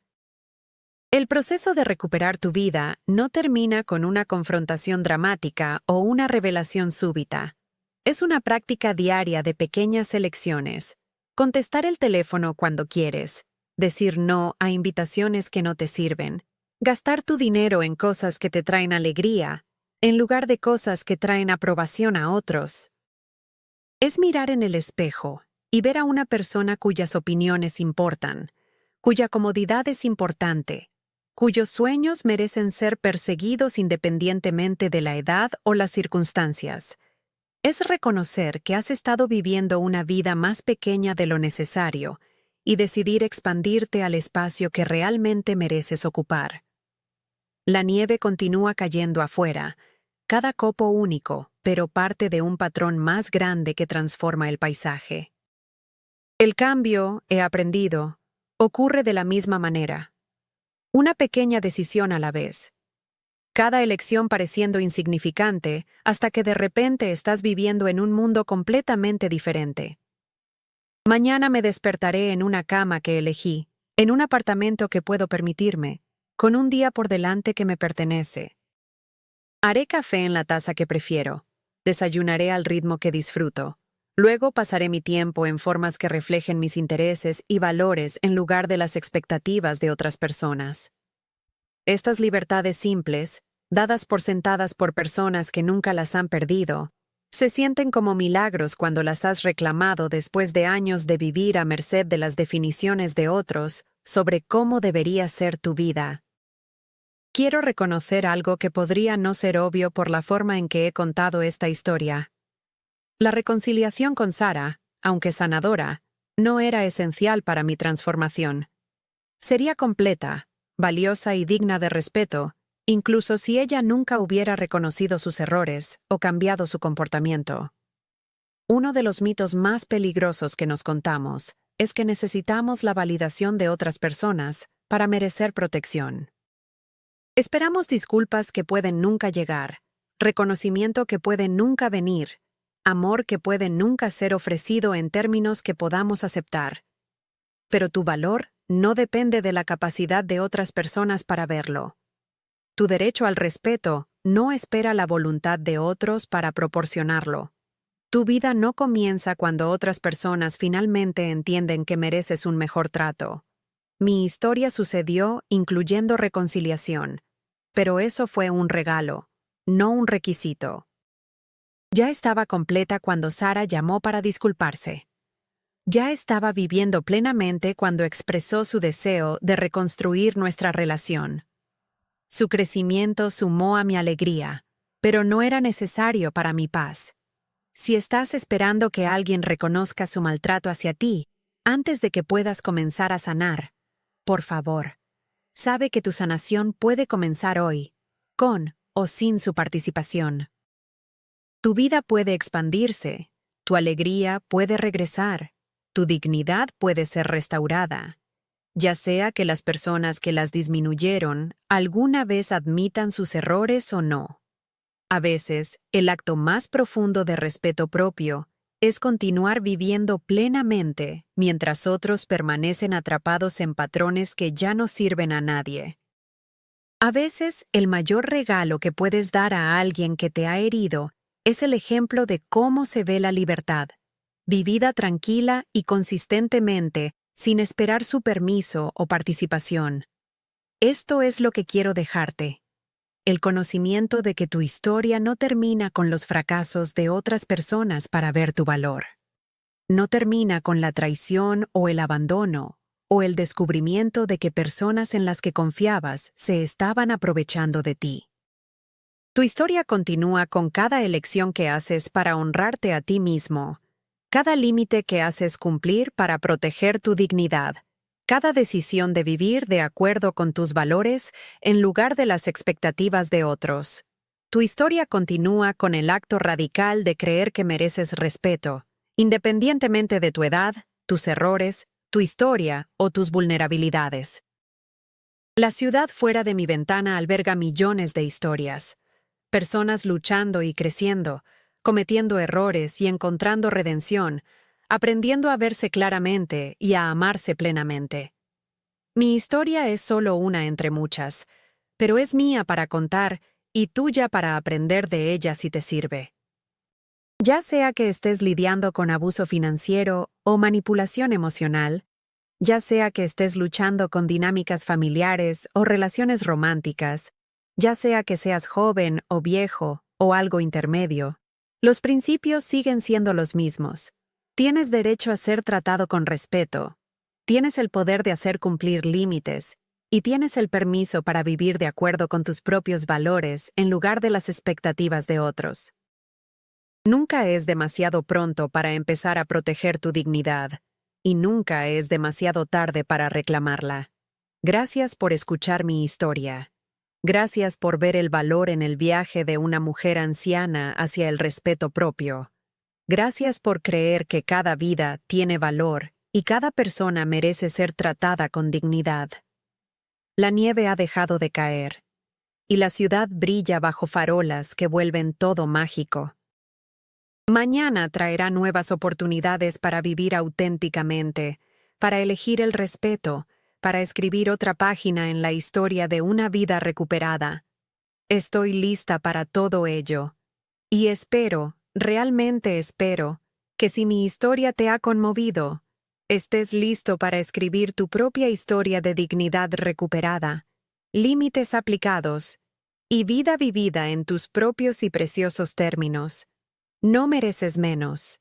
Speaker 1: El proceso de recuperar tu vida no termina con una confrontación dramática o una revelación súbita. Es una práctica diaria de pequeñas elecciones. Contestar el teléfono cuando quieres, decir no a invitaciones que no te sirven, gastar tu dinero en cosas que te traen alegría, en lugar de cosas que traen aprobación a otros. Es mirar en el espejo y ver a una persona cuyas opiniones importan, cuya comodidad es importante, cuyos sueños merecen ser perseguidos independientemente de la edad o las circunstancias. Es reconocer que has estado viviendo una vida más pequeña de lo necesario y decidir expandirte al espacio que realmente mereces ocupar. La nieve continúa cayendo afuera, cada copo único, pero parte de un patrón más grande que transforma el paisaje. El cambio, he aprendido, ocurre de la misma manera. Una pequeña decisión a la vez. Cada elección pareciendo insignificante hasta que de repente estás viviendo en un mundo completamente diferente. Mañana me despertaré en una cama que elegí, en un apartamento que puedo permitirme, con un día por delante que me pertenece. Haré café en la taza que prefiero, desayunaré al ritmo que disfruto. Luego pasaré mi tiempo en formas que reflejen mis intereses y valores en lugar de las expectativas de otras personas. Estas libertades simples, dadas por sentadas por personas que nunca las han perdido, se sienten como milagros cuando las has reclamado después de años de vivir a merced de las definiciones de otros sobre cómo debería ser tu vida. Quiero reconocer algo que podría no ser obvio por la forma en que he contado esta historia. La reconciliación con Sara, aunque sanadora, no era esencial para mi transformación. Sería completa, valiosa y digna de respeto, incluso si ella nunca hubiera reconocido sus errores o cambiado su comportamiento. Uno de los mitos más peligrosos que nos contamos es que necesitamos la validación de otras personas para merecer protección. Esperamos disculpas que pueden nunca llegar, reconocimiento que puede nunca venir, amor que puede nunca ser ofrecido en términos que podamos aceptar. Pero tu valor no depende de la capacidad de otras personas para verlo. Tu derecho al respeto no espera la voluntad de otros para proporcionarlo. Tu vida no comienza cuando otras personas finalmente entienden que mereces un mejor trato. Mi historia sucedió incluyendo reconciliación, pero eso fue un regalo, no un requisito. Ya estaba completa cuando Sara llamó para disculparse. Ya estaba viviendo plenamente cuando expresó su deseo de reconstruir nuestra relación. Su crecimiento sumó a mi alegría, pero no era necesario para mi paz. Si estás esperando que alguien reconozca su maltrato hacia ti, antes de que puedas comenzar a sanar, por favor, sabe que tu sanación puede comenzar hoy, con o sin su participación. Tu vida puede expandirse, tu alegría puede regresar, tu dignidad puede ser restaurada, ya sea que las personas que las disminuyeron alguna vez admitan sus errores o no. A veces, el acto más profundo de respeto propio es continuar viviendo plenamente mientras otros permanecen atrapados en patrones que ya no sirven a nadie. A veces, el mayor regalo que puedes dar a alguien que te ha herido es el ejemplo de cómo se ve la libertad, vivida tranquila y consistentemente, sin esperar su permiso o participación. Esto es lo que quiero dejarte. El conocimiento de que tu historia no termina con los fracasos de otras personas para ver tu valor. No termina con la traición o el abandono, o el descubrimiento de que personas en las que confiabas se estaban aprovechando de ti. Tu historia continúa con cada elección que haces para honrarte a ti mismo, cada límite que haces cumplir para proteger tu dignidad, cada decisión de vivir de acuerdo con tus valores en lugar de las expectativas de otros. Tu historia continúa con el acto radical de creer que mereces respeto, independientemente de tu edad, tus errores, tu historia o tus vulnerabilidades. La ciudad fuera de mi ventana alberga millones de historias. Personas luchando y creciendo, cometiendo errores y encontrando redención, aprendiendo a verse claramente y a amarse plenamente. Mi historia es solo una entre muchas, pero es mía para contar y tuya para aprender de ella si te sirve. Ya sea que estés lidiando con abuso financiero o manipulación emocional, ya sea que estés luchando con dinámicas familiares o relaciones románticas, ya sea que seas joven o viejo o algo intermedio, los principios siguen siendo los mismos. Tienes derecho a ser tratado con respeto, tienes el poder de hacer cumplir límites y tienes el permiso para vivir de acuerdo con tus propios valores en lugar de las expectativas de otros. Nunca es demasiado pronto para empezar a proteger tu dignidad, y nunca es demasiado tarde para reclamarla. Gracias por escuchar mi historia. Gracias por ver el valor en el viaje de una mujer anciana hacia el respeto propio. Gracias por creer que cada vida tiene valor y cada persona merece ser tratada con dignidad. La nieve ha dejado de caer, y la ciudad brilla bajo farolas que vuelven todo mágico. Mañana traerá nuevas oportunidades para vivir auténticamente, para elegir el respeto, para escribir otra página en la historia de una vida recuperada. Estoy lista para todo ello. Y espero, realmente espero, que si mi historia te ha conmovido, estés listo para escribir tu propia historia de dignidad recuperada, límites aplicados y vida vivida en tus propios y preciosos términos. No mereces menos.